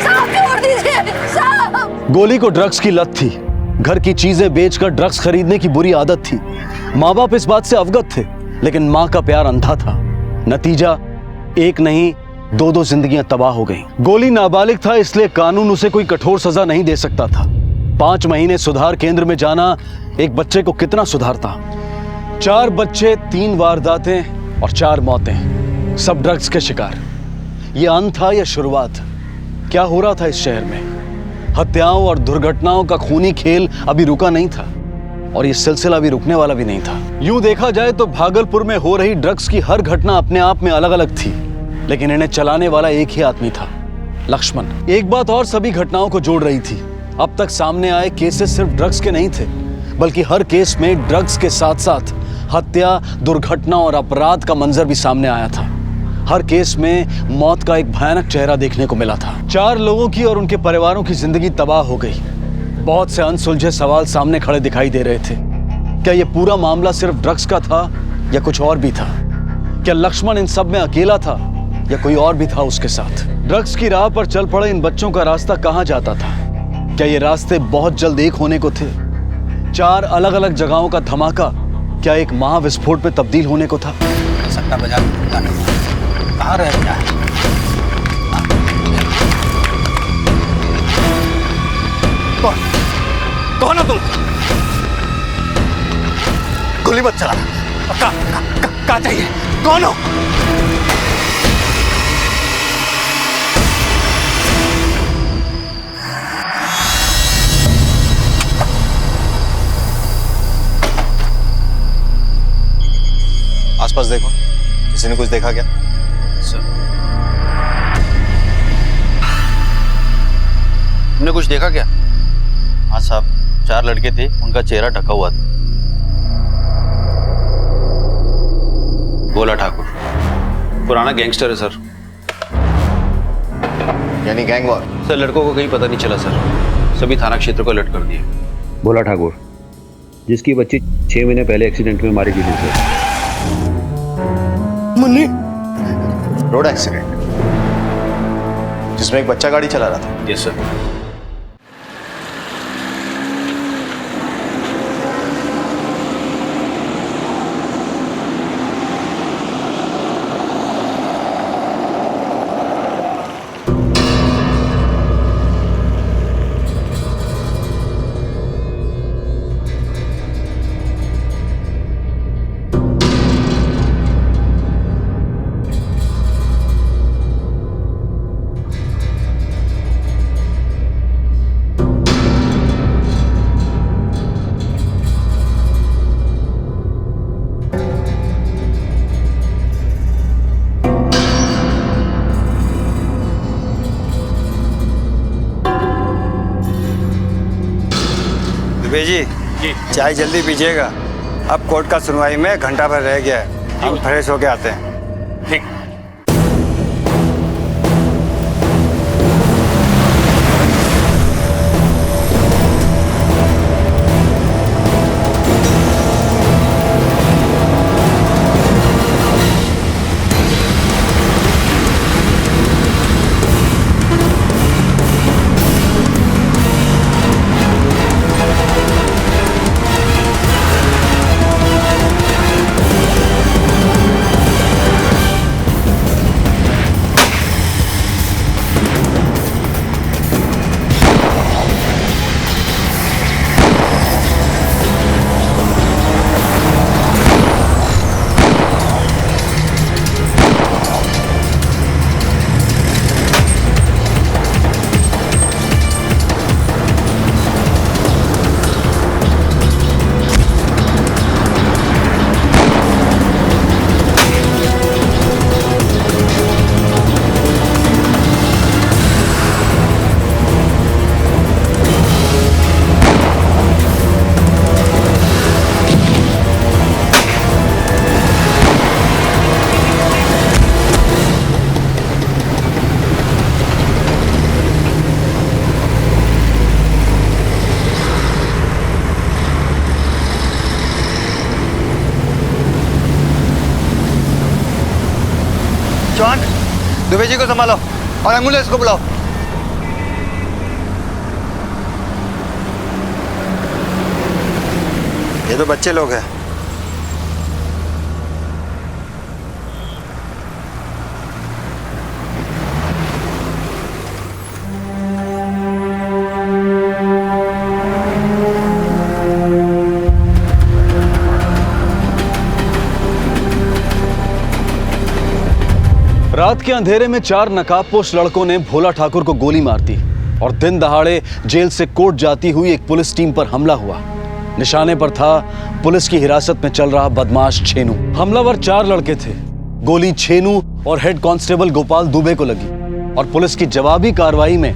साहब छोड़ दीजिए साहब। गोली को ड्रग्स की लत थी। घर की चीजें बेचकर ड्रग्स खरीदने की बुरी आदत थी। माँ बाप इस बात से अवगत थे, लेकिन माँ का प्यार अंधा था। नतीजा एक नहीं दो जिंदगियां तबाह हो गईं। गोली नाबालिग था, इसलिए कानून उसे कोई कठोर सजा नहीं दे सकता था। 5 महीने सुधार केंद्र में जाना एक बच्चे को कितना सुधारता। 4 बच्चे, 3 वारदातें और 4 मौतें, सब ड्रग्स के शिकार। यह अंत था या शुरुआत? क्या हो रहा था इस शहर में। हत्याओं और दुर्घटनाओं का खूनी खेल अभी रुका नहीं था और ये सिलसिला भी रुकने वाला भी नहीं था। यूं देखा जाए तो भागलपुर में हो रही ड्रग्स की हर घटना अपने आप में अलग अलग थी, लेकिन इन्हें चलाने वाला एक ही आदमी था, लक्ष्मण। एक बात और सभी घटनाओं को जोड़ रही थी, अब तक सामने आए केसेस सिर्फ ड्रग्स के नहीं थे, बल्कि हर केस में ड्रग्स के साथ साथ हत्या, दुर्घटना और अपराध का मंजर भी सामने आया था। हर केस में मौत का एक भयानक चेहरा देखने को मिला था। 4 लोगों की और उनके परिवारों की जिंदगी तबाह हो गई। बहुत से अनसुलझे सवाल सामने खड़े दिखाई दे रहे थे। क्या यह पूरा मामला सिर्फ ड्रग्स का था या कुछ और भी था? क्या लक्ष्मण इन सब में अकेला था या कोई और भी था उसके साथ? ड्रग्स की राह पर चल पड़े इन बच्चों का रास्ता कहां जाता था? क्या ये रास्ते बहुत जल्द एक होने को थे? 4 अलग अलग जगहों का धमाका क्या एक महाविस्फोट में तब्दील होने को था? सट्टा बाजार कहाँ रह गया है? कौन हो तुम? गोली मत चलाना। का चाहिए? कौन हो? आसपास देखो, किसी ने कुछ देखा क्या? सर, तुमने कुछ देखा क्या? हाँ साहब, 4 लड़के थे, उनका चेहरा ढका हुआ था। गोला ठाकुर पुराना गैंगस्टर है सर। यानी गैंग वॉर? सर लड़कों को कहीं पता नहीं चला सर, सभी थाना क्षेत्र को अलर्ट कर दिया। भोला ठाकुर, जिसकी बच्ची 6 महीने पहले एक्सीडेंट में मारी गई थी सर। मुन्नी? रोड एक्सीडेंट जिसमें एक बच्चा गाड़ी चला रहा था? Yes sir. जी चाय जल्दी पीजिएगा, अब कोर्ट का सुनवाई में घंटा भर रह गया है, हम फ्रेश होके आते हैं। ठीक। जॉन, दुबे जी को संभालो और एम्बुलेंस को बुलाओ। ये तो बच्चे लोग हैं। रात के अंधेरे में 4 नकाबपोश लड़कों ने भोला ठाकुर को गोली मार दी और दिन दहाड़े जेल से कोर्ट जाती हुई एक पुलिस टीम पर हमला हुआ। निशाने पर था पुलिस की हिरासत में चल रहा बदमाश छेनू। हमलावर 4 लड़के थे। गोली छेनू और हेड कांस्टेबल गोपाल दुबे को लगी और पुलिस की जवाबी कार्रवाई में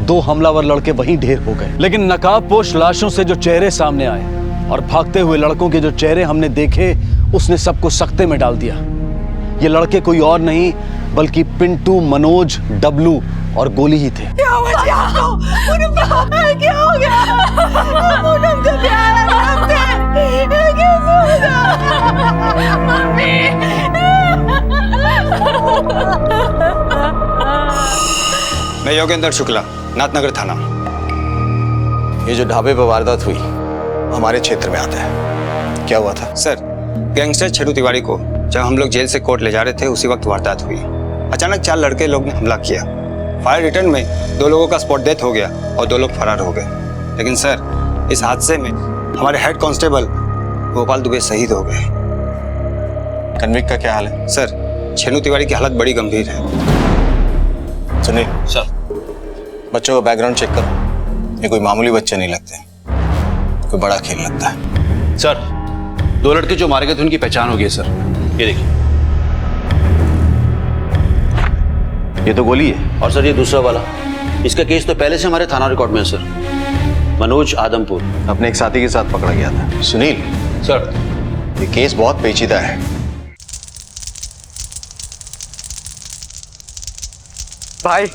2 हमलावर लड़के वहीं ढेर हो गए। लेकिन नकाबपोश लाशों से जो चेहरे सामने आए और भागते हुए लड़कों के जो चेहरे हमने देखे, उसने सबको सख्ते में डाल दिया। ये लड़के कोई और नहीं बल्कि पिंटू, मनोज, डब्लू और गोली ही थे। क्या हुआ जी आपको? क्या हो गया? पूनम से प्यार है हमसे। ये कैसे होगा? मम्मी। मैं योगेंद्र शुक्ला, नाथनगर थाना। ये जो ढाबे पर वारदात हुई हमारे क्षेत्र में आता है, क्या हुआ था? सर, गैंगस्टर छेनू तिवारी को जब हम लोग जेल से कोर्ट ले जा रहे थे उसी वक्त वारदात हुई। अचानक 4 लड़के लोग ने हमला किया। फायर रिटर्न में 2 लोगों का स्पॉट डेथ हो गया और 2 लोग फरार हो गए। लेकिन सर, इस हादसे में हमारे हेड कांस्टेबल गोपाल दुबे शहीद हो गए। कन्विक्ट का क्या हाल है? सर, छेनू तिवारी की हालत बड़ी गंभीर है। सुनील सर, बच्चों का बैकग्राउंड चेक करो। ये कोई मामूली बच्चे नहीं लगते, कोई बड़ा खेल लगता है। सर, 2 लड़के जो मारे गए थे उनकी पहचान हो गई है सर। ये देखिए। ये तो गोली है। और सर ये दूसरा वाला, इसका केस तो पहले से हमारे थाना रिकॉर्ड में है सर। मनोज आदमपुर अपने एक साथी के साथ पकड़ा गया था। सुनील सर, ये केस बहुत पेचीदा है। भाई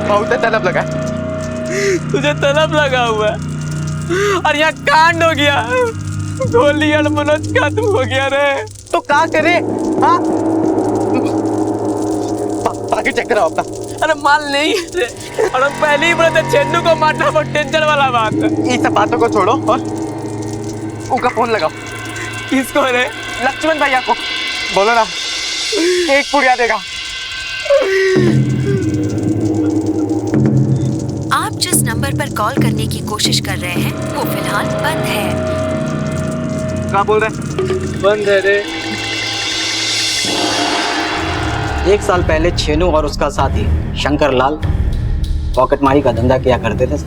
बहुत तलब लगा, तुझे तलब लगा हुआ है और यहाँ कांड हो गया। गोली और मनोज खत्म हो गया रे। तो क्या करे? हाँ, बाकी चेक कराओ अपना। अरे माल नहीं रे, और हम पहले ही बोले थे छेनू को मारना बहुत टेंशन वाला बात है। ये सब बातों को छोड़ो और उनका फोन लगाओ। किसको रे? लक्ष्मण भैया को बोलो ना, 1 पुड़िया देगा। आप जिस नंबर पर कॉल करने की कोशिश कर रहे हैं वो फिलहाल बंद है। क्या बोल रहे? बंद है रे। 1 साल पहले छेनू और उसका साथी शंकर लाल पॉकेट मारी का धंधा किया करते थे।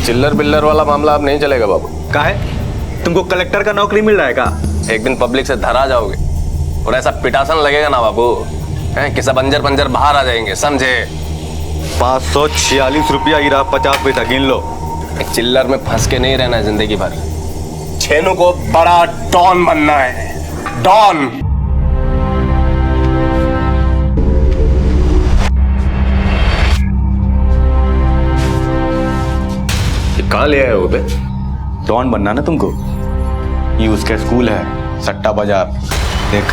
चिल्लर बिल्लर वाला मामला अब नहीं चलेगा बाबू। का है? तुमको कलेक्टर का नौकरी मिल रहा है का? एक दिन पब्लिक से धरा जाओगे और ऐसा पिटासन लगेगा ना बाबू, कि सब अंजर पंजर बाहर आ जाएंगे, समझे? 546 रुपया गिरा, 50 पैसा गिन लो। एक चिल्लर में फंस के नहीं रहना है जिंदगी भर। छेनू को बड़ा डॉन बनना है, डॉन। कहाँ ले आए हो बे? डॉन बनना ना तुमको? ये उसका स्कूल है, सट्टा बाजार। देख,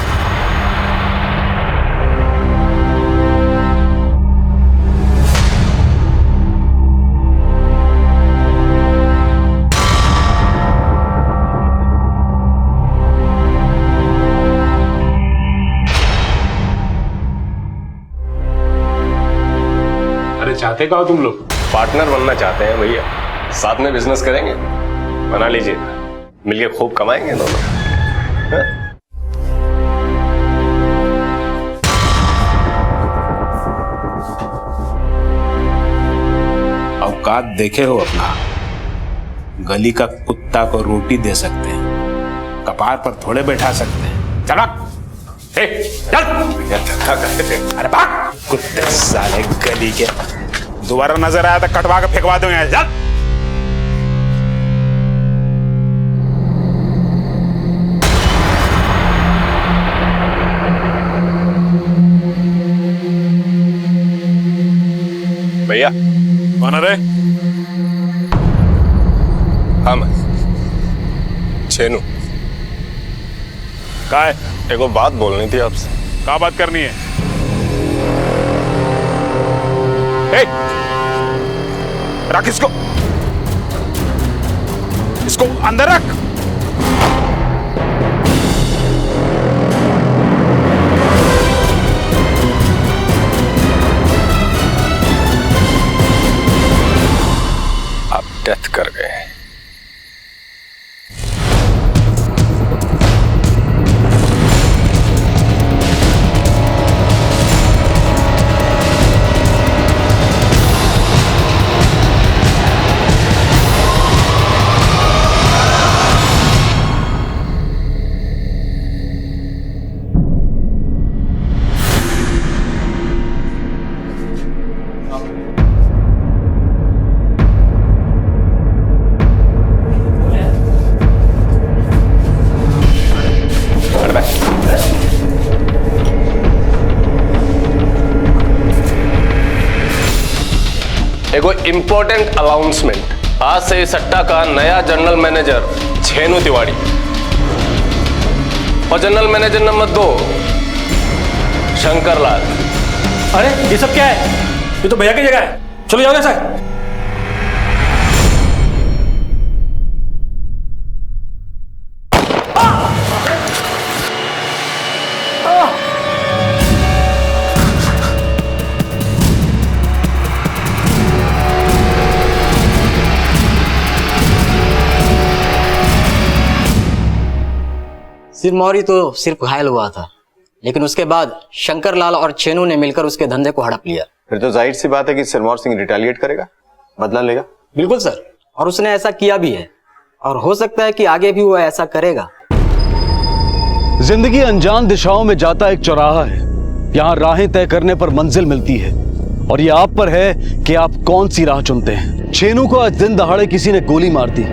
अरे चाहते क्या हो तुम लोग? पार्टनर बनना चाहते हैं भैया, साथ में बिजनेस करेंगे। बना लीजिए, मिलके खूब कमाएंगे दोनों। औकात देखे हो अपना? गली का कुत्ता को रोटी दे सकते हैं, कपार पर थोड़े बैठा सकते हैं। चल अरे भाग कुत्ते साले गली के। दोबारा नजर आया तो कटवा के फेंकवा दो यहाँ। चल। भैया कौन है रे? हम छेनू। का है? एगो बात बोलनी थी आपसे। क्या बात करनी है? रख इसको, इसको अंदर रख। इम्पोर्टेंट अनाउंसमेंट, आज से इस सट्टा का नया जनरल मैनेजर छेनू तिवारी और general manager number 2 Shankar Lal. अरे ये सब क्या है? ये तो भैया की जगह है, चलो जाओगे सर। सिरमौरी तो सिर्फ घायल हुआ था, लेकिन उसके बाद शंकर लाल और छेनू ने मिलकर उसके धंधे को हड़प लिया। फिर तो जाहिर सी बात है कि सिरमौर सिंह रिटेलिएट करेगा, बदला लेगा। बिल्कुल सर, और उसने ऐसा किया भी है, और हो सकता है कि आगे भी वो ऐसा करेगा। जिंदगी अनजान दिशाओं में जाता एक चौराहा है, यहाँ राहें तय करने पर मंजिल मिलती है, और ये आप पर है कि आप कौन सी राह चुनते हैं। छेनू को आज दिन दहाड़े किसी ने गोली मार दी।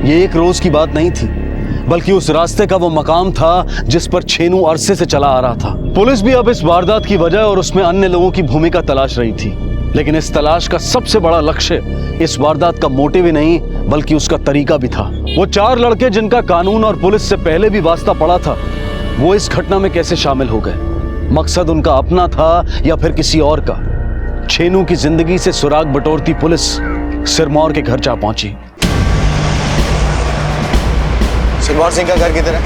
ये एक रोज की बात नहीं थी, बल्कि उस रास्ते का वो मकाम था जिस पर छेनू अरसे से चला आ रहा था। पुलिस भी अब इस वारदात की वजह और उसमें अन्य लोगों की भूमिका तलाश रही थी, लेकिन इस तलाश का सबसे बड़ा लक्ष्य इस वारदात का मोटिव ही नहीं, बल्कि उसका तरीका भी था। वो 4 लड़के जिनका कानून और पुलिस से पहले भी वास्ता पड़ा था, वो इस घटना में कैसे शामिल हो गए? मकसद उनका अपना था या फिर किसी और का? छेनू की जिंदगी से सुराग बटोरती पुलिस सिरमौर के घर जा पहुंची। सिरमौर सिंह का घर किधर है?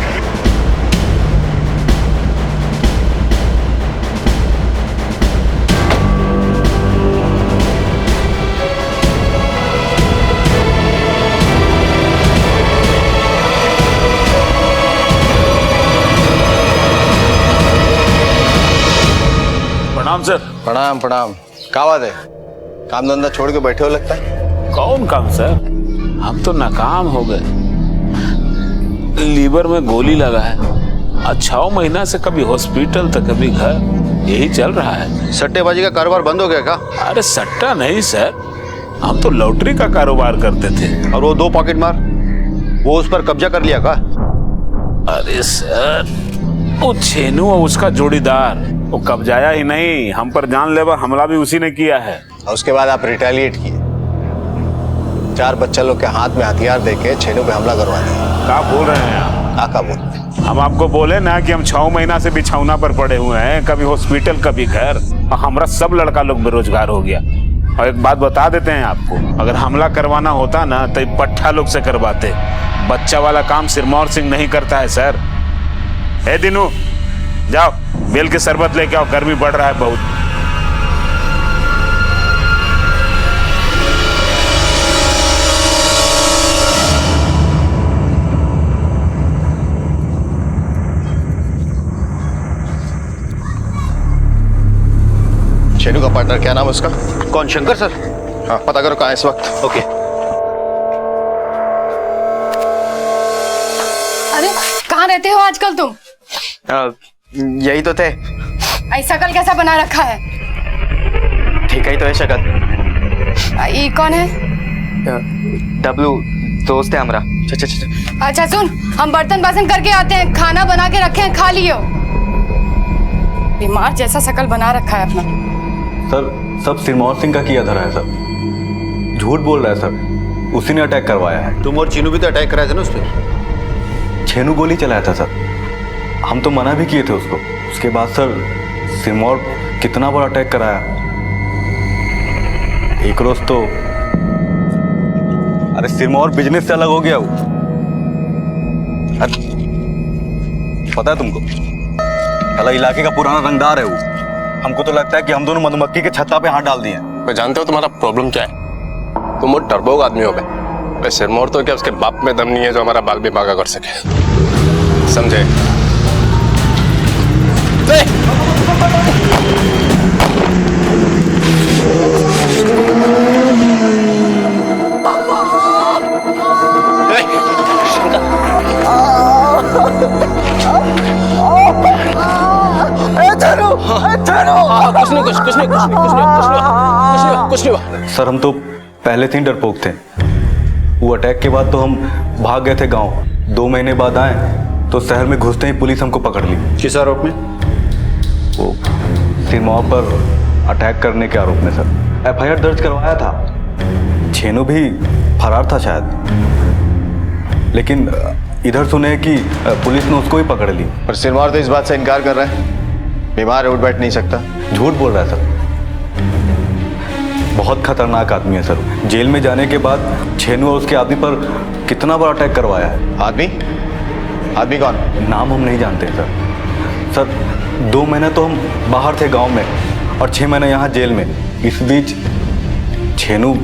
प्रणाम सर। प्रणाम प्रणाम। क्या बात है, काम धंधा छोड़ के बैठे हो लगता है? कौन काम सर, हम तो नाकाम हो गए। लीवर में गोली लगा है, 6 महीना से कभी हॉस्पिटल तो कभी घर, यही चल रहा है। सट्टेबाजी का कारोबार बंद हो गया क्या? अरे सट्टा नहीं सर, हम तो लॉटरी का कारोबार करते थे। और वो 2 पॉकेट मार, वो उस पर कब्जा कर लिया का? अरे सर, वो छेनू और उसका जोड़ीदार, वो कब्जाया ही नहीं, हम पर जानलेवा हमला भी उसी ने किया है। और उसके बाद आप रिटेलिएट किए, 4 बच्चा लोग के हाथ में हथियार देके छेनू पे हमला करवा दिया। क्या बोल रहे हैं आप? क्या बोल रहे हैं? हम आपको बोले ना कि हम 6 महीना से बिछौना पर पड़े हुए हैं, कभी हॉस्पिटल कभी घर, और हमारा सब लड़का लोग बेरोजगार हो गया। और एक बात बता देते हैं आपको, अगर हमला करवाना होता ना तो पट्टा लोग से करवाते, बच्चा वाला काम सिरमौर सिंह नहीं करता है सर। ए दिनू, जाओ बेल के शरबत लेके आओ, गर्मी बढ़ रहा है बहुत। छेनू का पार्टनर क्या नाम है उसका? कौन? शंकर सर? हाँ, पता करो कहाँ है इस वक्त। ओके। अरे कहाँ रहते हो आजकल तुम? यही तो थे। ऐसा कल कैसा बना रखा है? ठीक है तो है शक्ल। ये कौन है? डब्लू, दोस्त है हमारा। अच्छा सुन, हम बर्तन बासन करके आते हैं, खाना बना के रखे हैं, खा लियो। बीमार जैसा शकल बना रखा है अपना। सर सब सिरमौर सिंह का किया धरा है सर, झूठ बोल रहा है सर, उसी ने अटैक करवाया है। तुम और चीनू भी तो अटैक कराए थे ना उस पर? छेनू गोली चलाया था सर, हम तो मना भी किए थे उसको। उसके बाद सर सिरमौर कितना बड़ा अटैक कराया। एक रोज तो अरे सिरमौर बिजनेस से अलग हो गया वो। पता है तुमको, अलग इलाके का पुराना रंगदार है वो। हमको तो लगता है कि हम दोनों मधुमक्खी के छत्ता पे हाथ डाल दिए। मैं जानते हो तुम्हारा प्रॉब्लम क्या है? तुम वो डरपोक आदमी हो गए। सिरमौर तो क्या उसके बाप में दम नहीं है जो हमारा बाल भी भागा कर सके, समझे? कुछ नहीं सर, हम तो पहले से ही डरपोक थे। वो अटैक के बाद तो हम भाग गए थे गांव। 2 महीने बाद आए तो शहर में घुसते ही पुलिस हमको पकड़ ली। किस आरोप में? वो सिरमौर पर अटैक करने के आरोप में सर। FIR दर्ज करवाया था, छेनू भी फरार था शायद, लेकिन इधर सुने कि पुलिस ने उसको ही पकड़ ली। पर सिरमौर तो इस बात से इनकार कर रहा है, बीमार है, उठ बैठ नहीं सकता। झूठ बोल रहा है सर, बहुत खतरनाक आदमी है सर। जेल में जाने के बाद छेनू और उसके आदमी पर कितना बड़ा अटैक करवाया है। आदमी कौन? नाम हम नहीं जानते सर। सर 2 महीने तो हम बाहर थे गांव में और 6 महीने यहाँ जेल में। इस बीच छेनू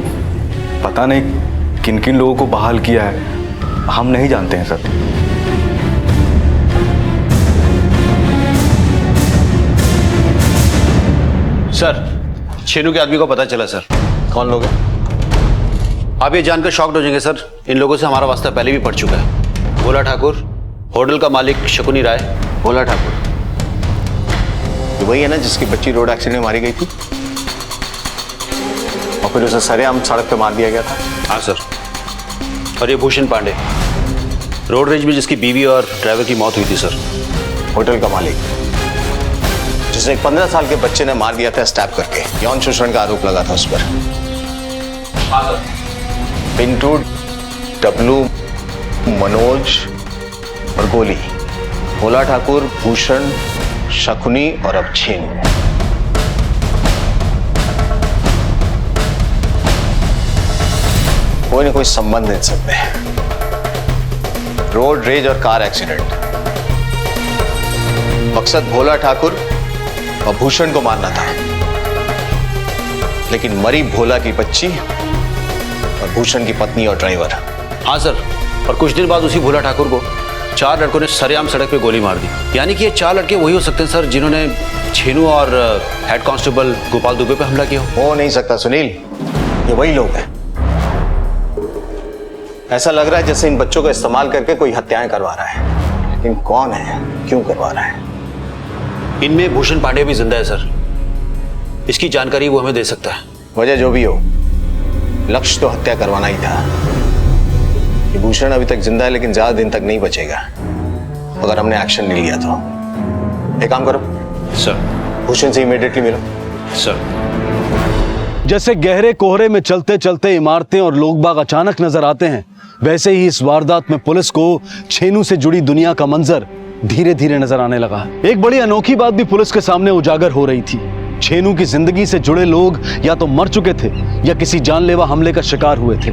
पता नहीं किन किन लोगों को बहाल किया है, हम नहीं जानते हैं सर। सर, छेनू के आदमी को पता चला सर। कौन लोग हैं? आप ये जानकर शॉक्ड हो जाएंगे सर, इन लोगों से हमारा वास्ता पहले भी पड़ चुका है। भोला ठाकुर, होटल का मालिक शकुनी राय। भोला ठाकुर तो वही है ना जिसकी बच्ची रोड एक्सीडेंट में मारी गई थी और फिर उसे सरेआम सड़क पे मार दिया गया था? हाँ सर। और ये भूषण पांडे, रोड रेज में जिसकी बीवी और ड्राइवर की मौत हुई थी सर। होटल का मालिक जिसे एक 15 साल के बच्चे ने मार दिया था स्टैप करके, यौन शोषण का आरोप लगा था उस पर। पिंटू, डब्लू, मनोज और गोली, भोला ठाकुर, भूषण, शकुनी और अब छेनू। कोई ना कोई संबंध इन सब में। रोड रेज और कार एक्सीडेंट, मकसद भोला ठाकुर और भूषण को मारना था, लेकिन मरी भोला की बच्ची और भूषण की पत्नी और ड्राइवर। हाँ सर, और कुछ दिन बाद उसी भोला ठाकुर को 4 लड़कों ने सरेआम सड़क पे गोली मार दी। यानी कि ये 4 लड़के वही हो सकते हैं सर जिन्होंने छेनू और हेड कांस्टेबल गोपाल दुबे पे हमला किया हो नहीं सकता सुनील, ये वही लोग हैं। ऐसा लग रहा है जैसे इन बच्चों का इस्तेमाल करके कोई हत्याएं करवा रहा है, लेकिन कौन है, क्यों करवा रहा है? इनमें भूषण पांडे भी जिंदा है सर, इसकी जानकारी वो हमें दे सकता है। वजह जो भी हो, लक्ष्य तो हत्या करवाना ही था। ये भूषण अभी तक जिंदा है लेकिन ज्यादा दिन तक नहीं बचेगा अगर हमने एक्शन नहीं लिया तो। एक काम करो सर, भूषण से इमीडिएटली मिलो। सर। जैसे गहरे कोहरे में चलते चलते इमारतें और लोग बाग अचानक नजर आते हैं, वैसे ही इस वारदात में पुलिस को छेनू से जुड़ी दुनिया का मंजर धीरे धीरे नजर आने लगा। एक बड़ी अनोखी बात भी पुलिस के सामने उजागर हो रही थी। छेनू की जिंदगी से जुड़े लोग या तो मर चुके थे या किसी जानलेवा हमले का शिकार हुए थे।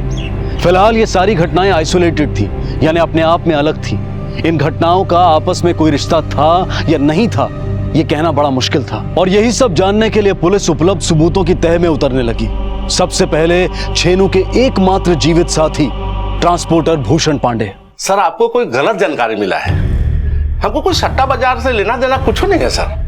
फिलहाल ये सारी घटनाएं आइसोलेटेड थी, यानी अपने आप में अलग थी। इन घटनाओं का आपस में कोई रिश्ता था या नहीं था, ये कहना बड़ा मुश्किल था। और यही सब जानने के लिए पुलिस उपलब्ध सबूतों की तह में उतरने लगी। सबसे पहले छेनू के एकमात्र जीवित साथी ट्रांसपोर्टर भूषण पांडे। सर, आपको कोई गलत जानकारी मिला है। हमको कोई सट्टा बाजार से लेना देना कुछ नहीं है सर।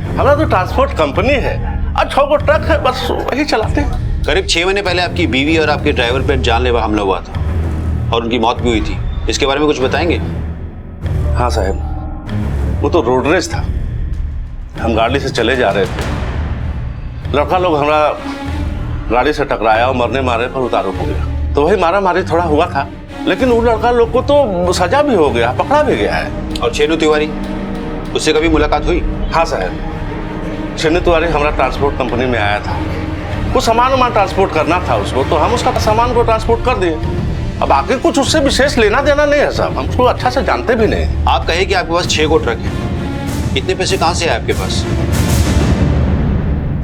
हमारा तो ट्रांसपोर्ट कंपनी है और 6 ट्रक है, बस वही चलाते हैं। करीब 6 महीने पहले आपकी बीवी और आपके ड्राइवर पर जानलेवा हमला हुआ था और उनकी मौत भी हुई थी। इसके बारे में कुछ बताएंगे? हाँ साहब, वो तो रोड रेस था। हम गाड़ी से चले जा रहे थे, लड़का लोग हमारा गाड़ी से टकराया और मरने मारे पर उतारू हो गया। तो वही मारा मारी थोड़ा हुआ था, लेकिन उन लड़का लोग को तो सजा भी हो गया, पकड़ा भी गया है। और छेनू तिवारी, उससे कभी मुलाकात हुई? हाँ साहब, छेनू तिवारी हमारा ट्रांसपोर्ट कंपनी में आया था। कुछ सामान वामान ट्रांसपोर्ट करना था उसको, तो हम उसका सामान को ट्रांसपोर्ट कर दिए। अब आगे कुछ उससे विशेष लेना देना नहीं है साहब, हम उसको अच्छा से जानते भी नहीं। आप कहे कि आपके पास 6 ट्रक है, इतने पैसे कहाँ से आए आपके पास?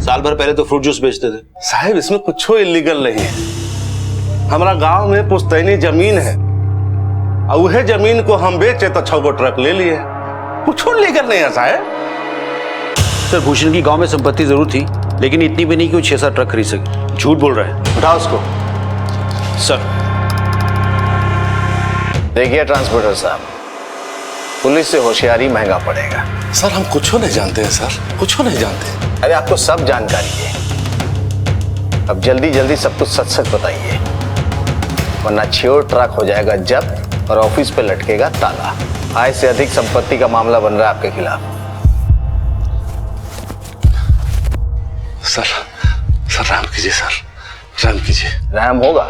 साल भर पहले तो फ्रूट जूस बेचते थे। साहब, इसमें कुछ इलीगल नहीं है। हमारा गांव में पुश्तैनी जमीन है और वह जमीन को हम बेचे तो 6 ट्रक ले लिए। कुछ लीगल नहीं है साहब। सर, भूषण की गांव में संपत्ति जरूर थी, लेकिन इतनी भी नहीं कि वो 6-7 ट्रक खरीद सके। झूठ बोल रहा है। उठाओ उसको। सर। देखिए ट्रांसपोर्टर साहब, पुलिस से होशियारी महंगा पड़ेगा। सर, हम कुछ नहीं जानते हैं सर, कुछ नहीं जानते। अरे आपको सब जानकारी है, अब जल्दी जल्दी सब कुछ सच सच बताइए, वरना 6 ट्रक हो जाएगा जब्त और ऑफिस पे लटकेगा ताला। आय से अधिक संपत्ति का मामला बन रहा है आपके खिलाफ। सर राम कीजिए, सर राम कीजिए। राम होगा,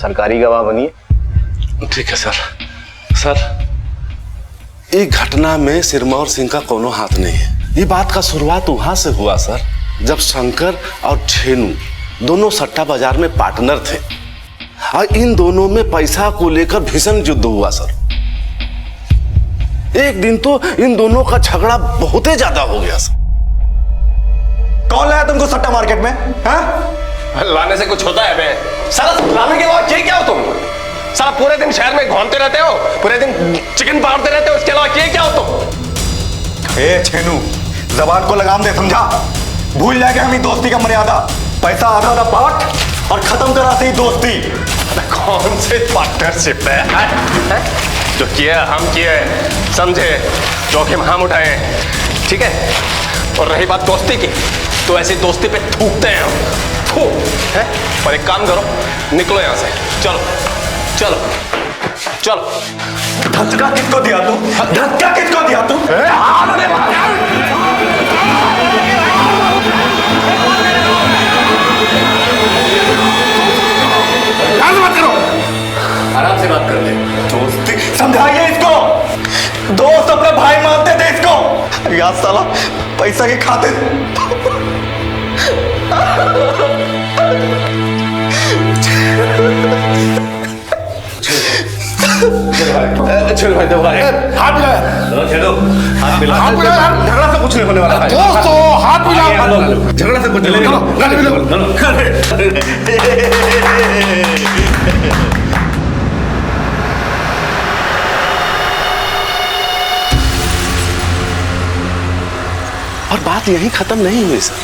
सरकारी गवाह बनिए। ठीक है सर। सर, ये घटना में सिरमौर सिंह का कोनो हाथ नहीं है। ये बात का शुरुआत वहां से हुआ सर, जब शंकर और छेनू दोनों सट्टा बाजार में पार्टनर थे और इन दोनों में पैसा को लेकर भीषण युद्ध हुआ सर। एक दिन तो इन दोनों का झगड़ा बहुत ही ज्यादा हो गया सर। कौन लाया तुमको सट्टा मार्केट में? हाँ? लाने से कुछ होता है बे? साला लाने के बाद ये क्या हो तुम? साला पूरे दिन शहर में घूमते रहते हो, पूरे दिन चिकन पाड़ते रहते हो, इसके अलावा ये क्या हो तुम? ए छेनू, जबान को लगाम दे, समझा? भूल जाएगा हमें दोस्ती का मर्यादा। पैसा आधा आधा बांट और खत्म करा से ही दोस्ती। कौन से पार्टनरशिप है? जो किया हम किए, समझे, जोखिम हम उठाए, ठीक है? और रही बात दोस्ती की, तो ऐसी दोस्ती पे थूकते हैं हम, थू, है? और एक काम करो, निकलो यहां से, चलो चलो चलो। धक्का किसको दिया तू? धक्का किसको दिया तू? बात करो, आराम से बात कर ले। दोस्ती समझाइए इसको। दोस्त अपने भाई मानते थे इसको। याद साला पैसा की खातिर चलो भाई दबा हाथ मिला। चलो हाथ मिला। हाथ मिला यार, झगड़ा से कुछ नहीं होने वाला है। दोस्तों हाथ मिला। झगड़ा से कुछ नहीं होने और बात यही खत्म नहीं हुई सर।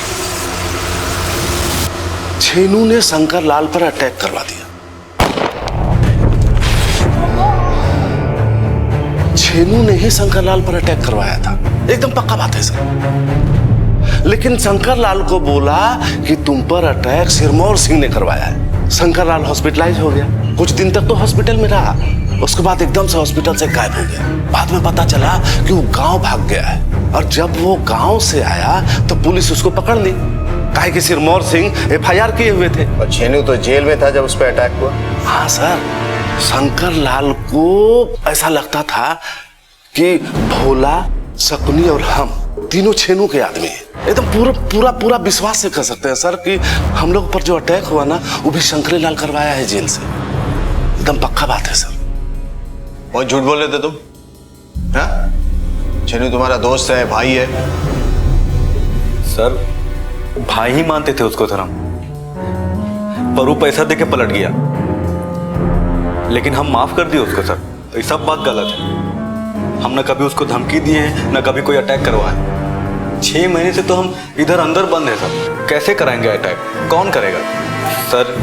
छेनू ने शंकर लाल पर अटैक करवा दिया। छेनू ने ही शंकर लाल पर अटैक करवाया था, एकदम पक्का बात है सर। लेकिन शंकर लाल को बोला कि तुम पर अटैक सिरमौर सिंह ने करवाया है। शंकर लाल हॉस्पिटलाइज हो गया, कुछ दिन तक तो हॉस्पिटल में रहा, उसके बाद एकदम से हॉस्पिटल से गायब हो गया। बाद में पता चला कि वो गांव भाग गया है, और जब वो गांव से आया तो पुलिस उसको पकड़ ली, काहे कि सिरमौर सिंह एफआईआर किए हुए थे। और छेनू तो जेल में था जब उस पर अटैक हुआ। हाँ सर, शंकर लाल को ऐसा लगता था कि भोला, शकुनी और हम तीनों छेनू के आदमी हैं। एकदम पूरा पूरा पूरा विश्वास से कह सकते हैं सर कि हम लोग पर जो अटैक हुआ ना, वो भी शंकरे लाल करवाया है जेल से। एकदम पक्का बात है सर। और झूठ बोल रहे थे तुम? हाँ? छेनू तुम्हारा दोस्त है, भाई है। सर भाई ही मानते थे उसको सर हम, पर वो पैसा देके पलट गया, लेकिन हम माफ कर दिए उसको सर। ये सब बात गलत है। हमने कभी उसको धमकी दी है, न कभी कोई अटैक करवाया। 6 महीने से तो हम इधर अंदर बंद है सर, कैसे कराएंगे अटैक? कौन करेगा सर?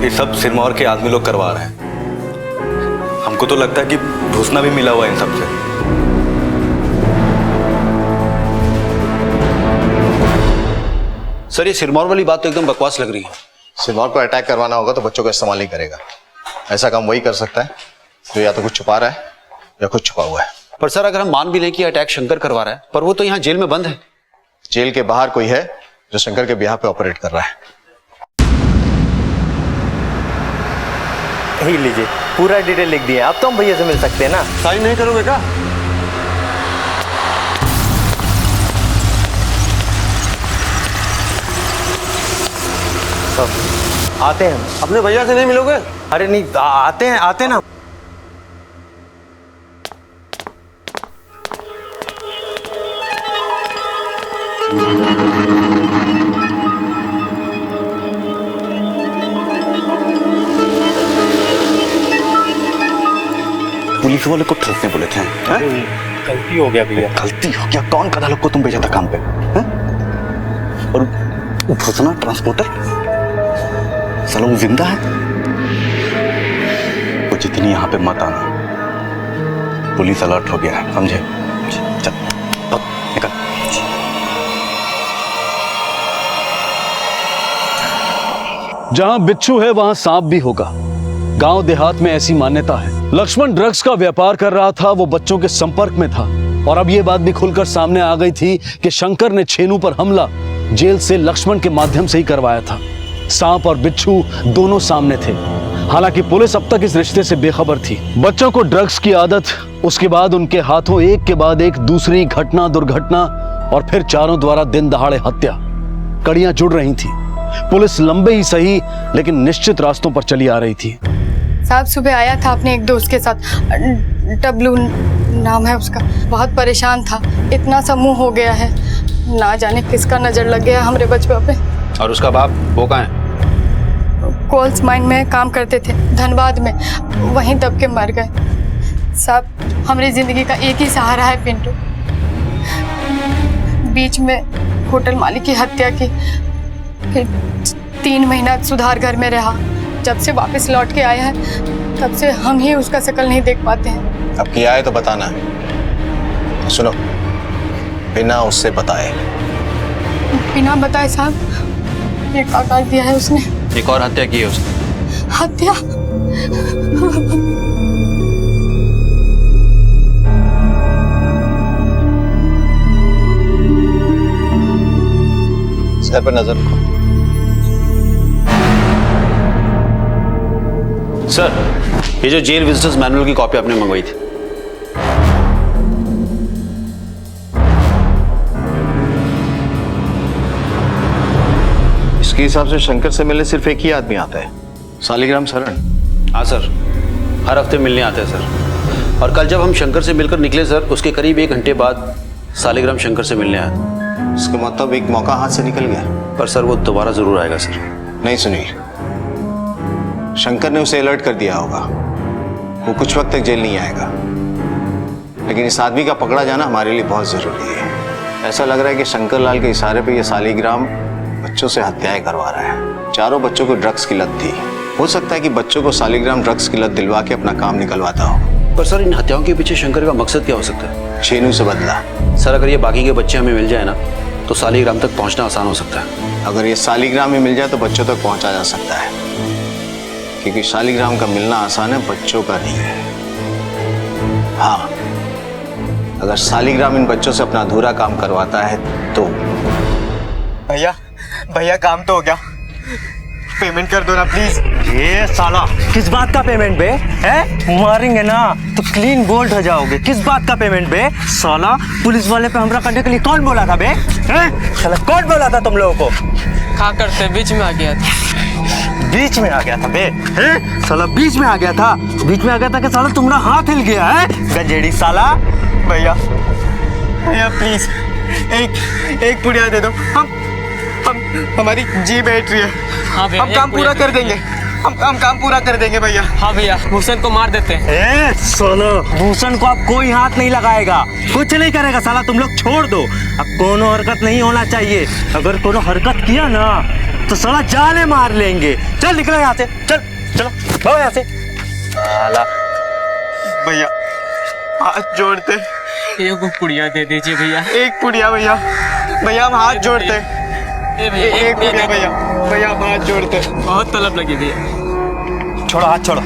ये सब सिरमौर के आदमी लोग करवा रहे हैं। हमको तो लगता है कि घुसना भी मिला हुआ है इन सब से। सर ये सिरमौर वाली बात तो एकदम बकवास लग रही है। सिरमौर को अटैक करवाना होगा तो बच्चों का इस्तेमाल ही करेगा। ऐसा काम वही कर सकता है जो या तो कुछ छुपा रहा है या कुछ छुपा हुआ है। पर सर अगर हम मान भी लें कि अटैक शंकर करवा रहा है, पर वो तो यहाँ जेल में बंद है। जेल के बाहर कोई है जो शंकर के बिहाफ पे ऑपरेट कर रहा है। ही लीजिए, पूरा डिटेल लिख दिया। अब तो हम भैया से मिल सकते हैं ना? साइन नहीं करोगे क्या? आते हैं। अपने भैया से नहीं मिलोगे? अरे नहीं, आते हैं, आते ना। पुलिस वाले को ठोकने बोले थे। गलती हो गया भैया। गलती हो गया? कौन गधा लोग को तुम भेजा था काम पे? और घुसना ट्रांसपोर्टर सालों वो जिंदा है। वो जितनी यहाँ पे मत आना, पुलिस अलर्ट हो गया है, समझे? चल निकल। जहां बिच्छू है वहां सांप भी होगा। गांव देहात में ऐसी मान्यता है। लक्ष्मण ड्रग्स का व्यापार कर रहा था, वो बच्चों के संपर्क में था, और अब यह बात भी खुलकर सामने आ गई थी कि शंकर ने छेनू पर हमला जेल से लक्ष्मण के माध्यम से ही करवाया था। सांप और बिच्छू दोनों सामने थे। हालांकि पुलिस अब तक इस रिश्ते से बेखबर थी। बच्चों को ड्रग्स की आदत, उसके बाद उनके हाथों एक के बाद एक दूसरी घटना दुर्घटना, और फिर चारों द्वारा दिन दहाड़े हत्या, कड़ियां जुड़ रही थी। पुलिस लंबे ही सही लेकिन निश्चित रास्तों पर चली आ रही थी। साहब सुबह आया था अपने एक दोस्त के साथ, डब्लू नाम है उसका। बहुत परेशान था, इतना सा मुंह हो गया है, ना जाने किसका नजर लग गया हमारे बचपन पे। और उसका बाप वो कहाँ है? कोल्स माइन में काम करते थे धनबाद में, वहीं दब के मर गए। साहब हमारी जिंदगी का एक ही सहारा है पिंटू। बीच में होटल मालिक की हत्या की, फिर 3 महीना सुधार घर में रहा। जब से वापस लौट के आया है तब से हम ही उसका शक्ल नहीं देख पाते हैं। अब किया है तो बताना है। सुनो, बिना उससे बताए। बिना बताए साहब? ये क्या कर दिया है उसने? एक और हत्या की है उसने। हत्या? सर पर नजर रखो। सर, ये जो जेल विजिटर्स मैनुअल की कॉपी आपने मंगवाई थी, इसके हिसाब से शंकर से मिलने सिर्फ एक ही आदमी आता है, सालिग्राम शरण। हाँ सर, हर हफ्ते मिलने आते हैं सर। और कल जब हम शंकर से मिलकर निकले सर, उसके करीब 1 घंटे बाद सालिग्राम शंकर से मिलने आया। इसका मतलब एक मौका हाथ से निकल गया। पर सर वो दोबारा जरूर आएगा सर। नहीं सुनील, शंकर ने उसे अलर्ट कर दिया होगा, वो कुछ वक्त तक जेल नहीं आएगा। लेकिन इस आदमी का पकड़ा जाना हमारे लिए बहुत जरूरी है। ऐसा लग रहा है कि शंकर लाल के इशारे पे ये सालिग्राम बच्चों से हत्याएं करवा रहा है। 4 बच्चों को ड्रग्स की लत थी। हो सकता है कि बच्चों को सालिग्राम ड्रग्स की लत दिलवा के अपना काम निकलवाता हो। पर सर इन हत्याओं के पीछे शंकर का मकसद क्या हो सकता है? छेनू से बदला। सर अगर ये बाकी के बच्चे हमें मिल जाए ना तो सालिग्राम तक पहुंचना आसान हो सकता है। अगर ये सालिग्राम ही मिल जाए तो बच्चों तक पहुंचा जा सकता है, क्योंकि सालिग्राम का मिलना आसान है, बच्चों का नहीं है। हाँ, अगर सालिग्राम इन बच्चों से अपना अधूरा काम करवाता है तो। भैया काम तो हो गया, पेमेंट कर दो ना प्लीज। ये साला किस बात का पेमेंट बे? है मारेंगे ना तो क्लीन बोल्ड हो जाओगे। किस बात का पेमेंट बे? साला पुलिस वाले पे हमला करने के लिए कौन बोला था बे? हैं? साला कौन बोला था तुम लोगों को? क्या करते, बीच में आ गया था। बीच में आ गया था बे? हैं? साला बीच में आ गया था? बीच में आ गया था कि साला तुम्हारा हाथ हिल गया है गजेड़ी साला। भैया प्लीज एक पुड़िया दे दो, हमारी जी बैठ रही है। हाँ भैया, हम काम पूरा कर देंगे, हम काम पूरा कर देंगे भैया। हाँ भैया, भूषण को मार देते हैं। सुनो, भूषण को अब कोई हाथ नहीं लगाएगा, कुछ नहीं करेगा साला, तुम लोग छोड़ दो। अब कोनो हरकत नहीं होना चाहिए। अगर कोनो हरकत किया ना तो साला जाने मार लेंगे। चल निकलो यहाँ से, चलो भागो यहाँ से। साला भैया हाथ जोड़ते, एक पुड़िया दे दीजिए भैया। एक पुड़िया भैया, हम हाथ जोड़ते। एक पुड़िया भैया, हम हाथ जोड़ते। बहुत तलब लगी भैया। छोड़ो हाथ, छोड़ो।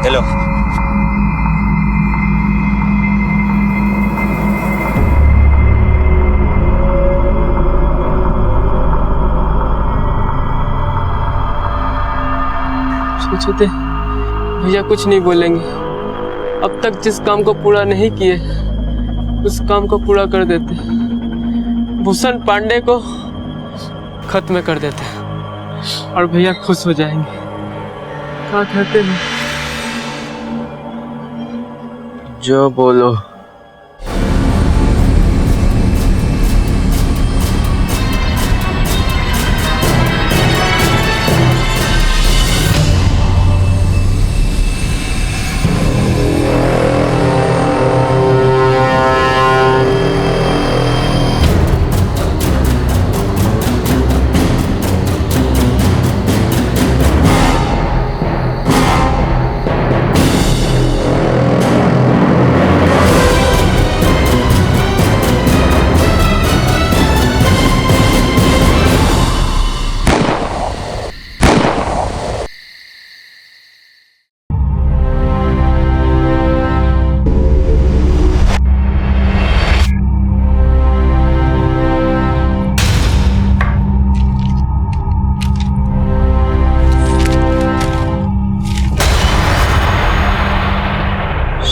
हेलो, सोचे थे भैया कुछ नहीं बोलेंगे, अब तक जिस काम को पूरा नहीं किए उस काम को पूरा कर देते, भूषण पांडे को खत्म कर देते और भैया खुश हो जाएंगे। क्या कहते हैं? जो बोलो।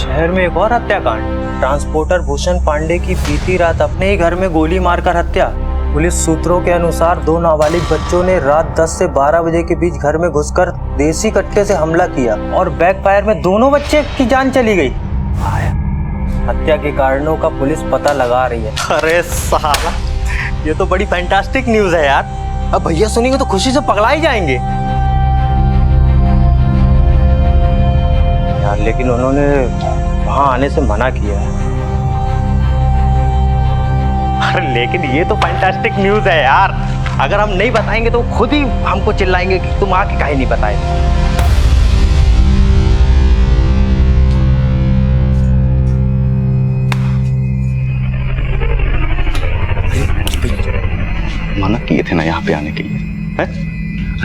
शहर में एक और हत्याकांड। ट्रांसपोर्टर भूषण पांडे की बीती रात अपने ही घर में गोली मारकर हत्या। पुलिस सूत्रों के अनुसार 2 नाबालिग बच्चों ने रात 10 से 12 बजे के बीच घर में घुसकर देसी कट्टे से हमला किया और बैकफायर में दोनों बच्चे की जान चली गई। हत्या के कारणों का पुलिस पता लगा रही है। अरे साला, ये तो बड़ी फैंटास्टिक न्यूज है यार। अब भैया सुनेंगे तो खुशी से पगला ही जाएंगे यार, लेकिन उन्होंने वहां आने से मना किया। अरे लेकिन ये तो फैंटास्टिक न्यूज है यार। अगर हम नहीं बताएंगे तो खुद ही हमको चिल्लाएंगे कि तुम आके काहे नहीं बताए। मना किए थे ना यहाँ पे आने के लिए है?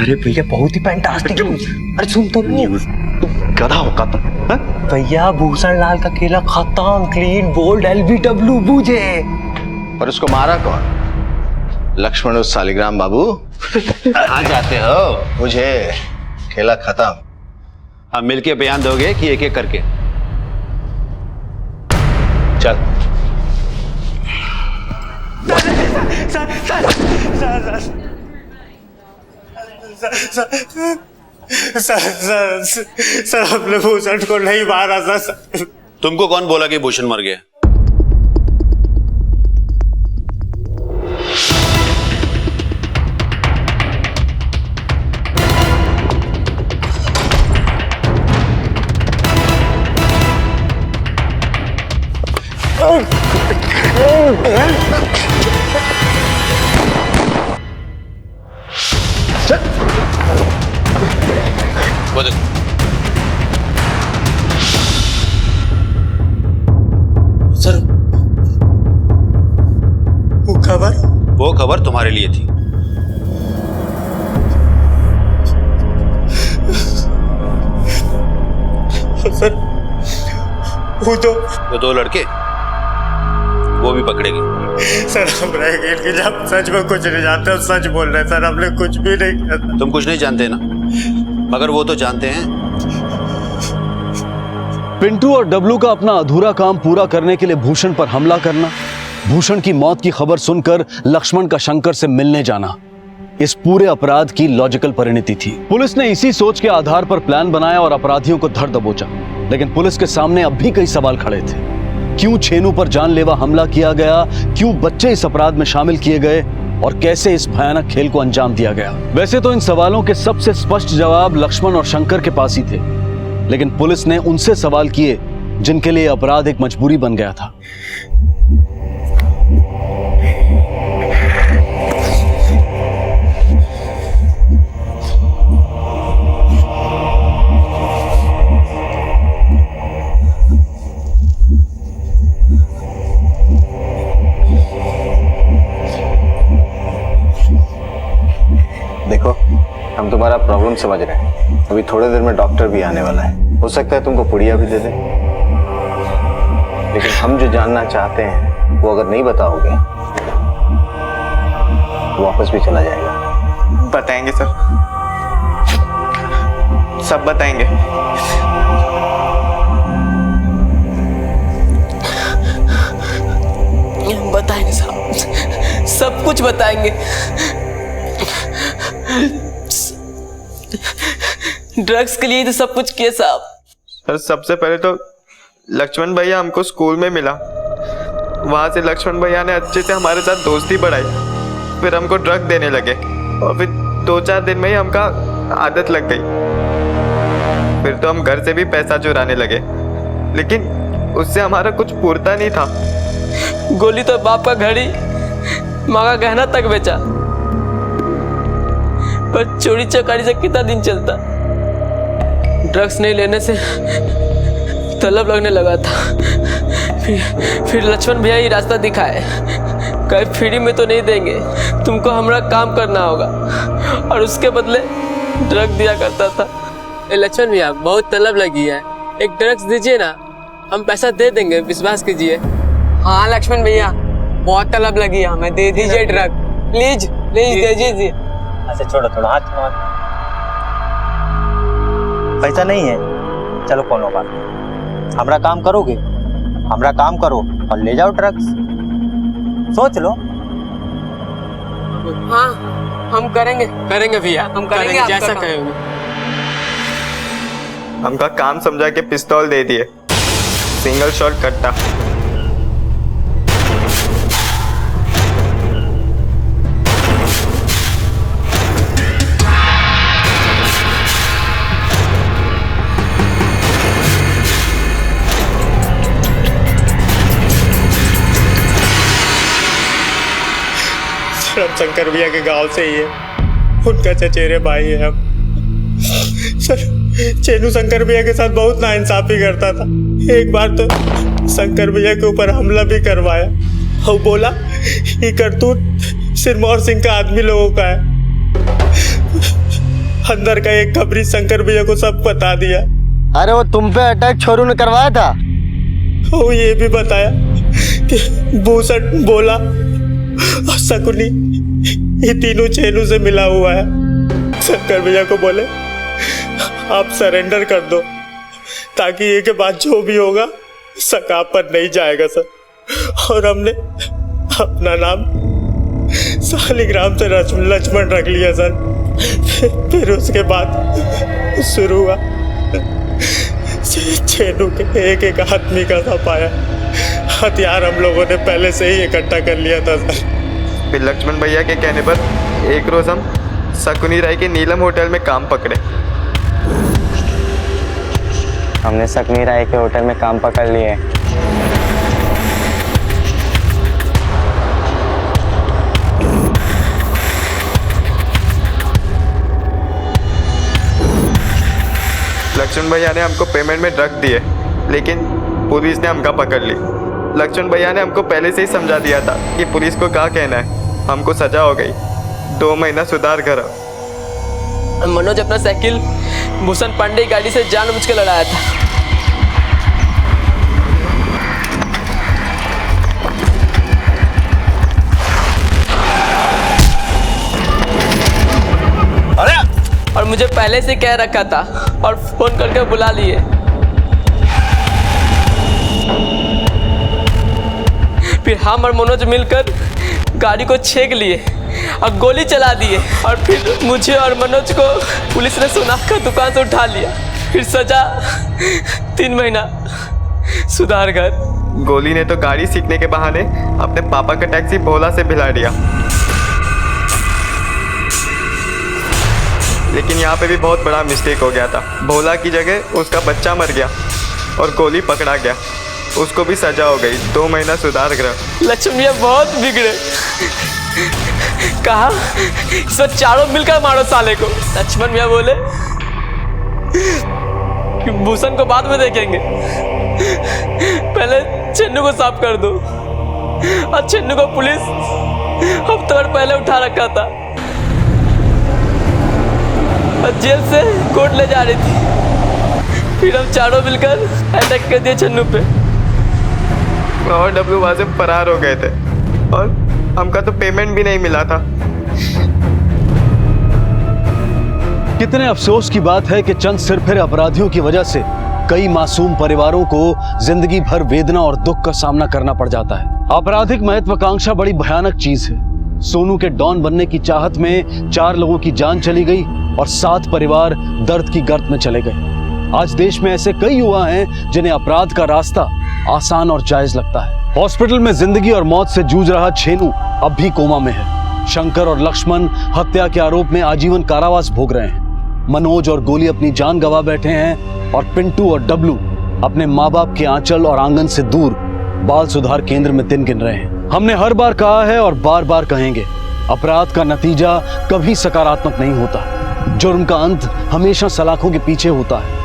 अरे भैया बहुत ही फैंटास्टिक। अरे सुन तो गधा होगा तुम। भैया भूषण लाल का खेला खत्म, क्लीन बोल्ड LBW बूझे। पर उसको मारा कौन? लक्ष्मण उस सालिग्राम बाबू। कहाँ जाते हो? मुझे खेला खत्म। अब मिलके बयान दोगे कि एक एक करके? चल। सर हमने भूषण को नहीं मारा था सर। तुमको कौन बोला कि भूषण मर गया? सर वो खबर तुम्हारे लिए थी। सर वो 2 लड़के वो भी पकड़े गए। सर हम रह गए कि जब सच में कुछ नहीं जानते, हम सच बोल रहे हैं सर, हमने कुछ भी नहीं किया। तुम कुछ नहीं जानते ना, मगर वो तो जानते हैं। पिंटू और डब्लू का अपना अधूरा काम पूरा करने के लिए भूषण पर हमला करना, भूषण की मौत की खबर सुनकर लक्ष्मण का शंकर से मिलने जाना, इस पूरे अपराध की लॉजिकल परिणति थी। पुलिस ने इसी सोच के आधार पर प्लान बनाया और अपराधियों को धर दबोचा। लेकिन पुलिस के सामने अब भी कई सवाल खड़े थे। क्यों छेनू पर जानलेवा हमला किया गया? क्यों बच्चे इस अपराध में शामिल किए गए? और कैसे इस भयानक खेल को अंजाम दिया गया? वैसे तो इन सवालों के सबसे स्पष्ट जवाब लक्ष्मण और शंकर के पास ही थे, लेकिन पुलिस ने उनसे सवाल किए जिनके लिए अपराध एक मजबूरी बन गया था। देखो, हम तुम्हारा प्रॉब्लम समझ रहे हैं। अभी थोड़ी देर में डॉक्टर भी आने वाला है, हो सकता है तुमको पुड़िया भी दे दे। लेकिन हम जो जानना चाहते हैं वो अगर नहीं बताओगे तो वापस भी चला जाएगा। बताएंगे सर, सब बताएंगे। बताएंगे साहब, सब कुछ बताएंगे। ड्रग्स के लिए तो सब कुछ किया साहब। सर सबसे पहले तो लक्ष्मण भैया हमको स्कूल में मिला, वहां से लक्ष्मण भैया ने अच्छे से हमारे साथ दोस्ती बढ़ाई, फिर हमको ड्रग देने लगे और फिर 2-4 दिन में ही हमका आदत लग गई। फिर तो हम घर से भी पैसा चुराने लगे, लेकिन उससे हमारा कुछ पूरता नहीं था। गोली तो बाप का घड़ी, माँ का गहना तक बेचा, पर चोरी चकारी से कितना दिन चलता। ड्रग्स नहीं लेने से तलब लगने लगा था। फिर लक्ष्मण भैया ही रास्ता दिखाए, कहीं फ्री में तो नहीं देंगे, तुमको हमारा काम करना होगा, और उसके बदले ड्रग दिया करता था। लक्ष्मण भैया बहुत तलब लगी है, एक ड्रग्स दीजिए ना, हम पैसा दे देंगे, विश्वास कीजिए। हाँ लक्ष्मण भैया बहुत तलब लगी है, हमें दे दीजिए ड्रग, प्लीज प्लीज दे दीजिए। अच्छा छोड़ो थोड़ा, हाथ छोड़ो। पैसा नहीं है, चलो कोनो बात नहीं। हमरा काम करोगे? हमरा काम करो और ले जाओ ड्रग्स। सोच लो। हाँ हम करेंगे भैया, हम करेंगे जैसा कहेंगे। हमका काम समझा के पिस्तौल दे दिए, सिंगल शॉट कट्टा। हम शंकर भैया के गांव से ही है, उनका चचेरे भाई है हम। सर चेनू शंकर भैया के साथ बहुत नाइंसाफी करता था। एक बार तो शंकर भैया के ऊपर हमला भी करवाया और बोला ये करतूत सिरमौर सिंह का आदमी लोगों का है। अंदर का एक खबरी शंकर भैया को सब बता दिया। अरे वो तुम पे अटैक छोरू ने करवाया था। वो ये भी बताया कि भूषण बोला और शकुनी ये तीनों चेनू से मिला हुआ है। शंकर भैया को बोले आप सरेंडर कर दो ताकि ये के बाद जो भी होगा सकाप पर नहीं जाएगा सर। और हमने अपना नाम सालिग्राम से लक्ष्मण रख लिया सर। फिर उसके बाद शुरू हुआ चेनू के एक एक आदमी का सपाया। हथियार हम लोगों ने पहले से ही इकट्ठा कर लिया था सर। फिर लक्ष्मण भैया के कहने पर एक रोज हम शकुनी राय के नीलम होटल में काम पकड़े। हमने शकुनी राय के होटल में काम पकड़ लिए। लक्ष्मण भैया ने हमको पेमेंट में ड्रग दिए, लेकिन पुलिस ने हमका पकड़ ली। लक्ष्मण भैया ने हमको पहले से ही समझा दिया था कि पुलिस को क्या कहना है। हमको सजा हो गई, 2 महीना सुधार घर। मनोज अपना साइकिल भूषण पांडे की गाड़ी से जानबूझ के लड़ाया था। अरे और मुझे पहले से कह रखा था और फोन करके बुला लिए। फिर हम और मनोज मिलकर गाड़ी को छेक लिए और गोली चला दिए और फिर मुझे और मनोज को पुलिस ने सोनार दुकान से उठा लिया। फिर सजा 3 महीना सुधार घर। गोली ने तो गाड़ी सीखने के बहाने अपने पापा का टैक्सी भोला से भिला दिया, लेकिन यहाँ पे भी बहुत बड़ा मिस्टेक हो गया था। भोला की जगह उसका बच्चा मर गया और गोली पकड़ा गया। उसको भी सजा हो गई, 2 महीना सुधार गृह। लक्ष्मण भैया बहुत बिगड़े। कहा इस वक्त चारों मिलकर मारो साले को। लक्ष्मण भैया बोले कि भूषण को बाद में देखेंगे, पहले चन्नू को साफ कर दो। और चन्नू को पुलिस हफ्ते भर पहले उठा रखा था और जेल से कोर्ट ले जा रही थी। फिर हम चारों मिलकर अटैक कर दिए चन्नू पे और डब्लू वहां से फरार हो गए थे और हमका तो पेमेंट भी नहीं मिला था। कितने अफसोस की बात है कि चंद सिरफिरे अपराधियों की वजह से कई मासूम परिवारों को जिंदगी भर वेदना और दुख का सामना करना पड़ जाता है। आपराधिक महत्वाकांक्षा बड़ी भयानक चीज है। सोनू के डॉन बनने की चाहत में 4 लोगों की जान चली गई और 7 परिवार दर्द की गर्त में चले गए। आज देश में ऐसे कई युवा हैं जिन्हें अपराध का रास्ता आसान और जायज लगता है। हॉस्पिटल में जिंदगी और मौत से जूझ रहा छेनू अब भी कोमा में है। शंकर और लक्ष्मण हत्या के आरोप में आजीवन कारावास भोग रहे हैं। मनोज और गोली अपनी जान गंवा बैठे हैं और पिंटू और डब्लू अपने माँ बाप के आंचल और आंगन से दूर बाल सुधार केंद्र में दिन गिन रहे हैं। हमने हर बार कहा है और बार बार कहेंगे, अपराध का नतीजा कभी सकारात्मक नहीं होता। जुर्म का अंत हमेशा सलाखों के पीछे होता है।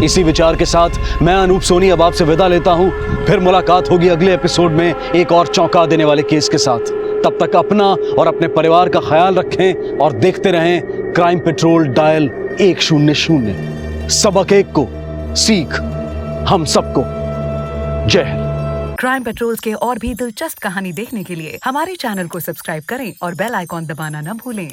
इसी विचार के साथ मैं अनूप सोनी अब आपसे विदा लेता हूं। फिर मुलाकात होगी अगले एपिसोड में एक और चौंका देने वाले केस के साथ। तब तक अपना और अपने परिवार का ख्याल रखें और देखते रहें क्राइम पेट्रोल डायल 100। सबक एक को सीख हम सबको। जय हिंद। क्राइम पेट्रोल के और भी दिलचस्प कहानी देखने के लिए हमारे चैनल को सब्सक्राइब करें और बेल आइकॉन दबाना न भूलें।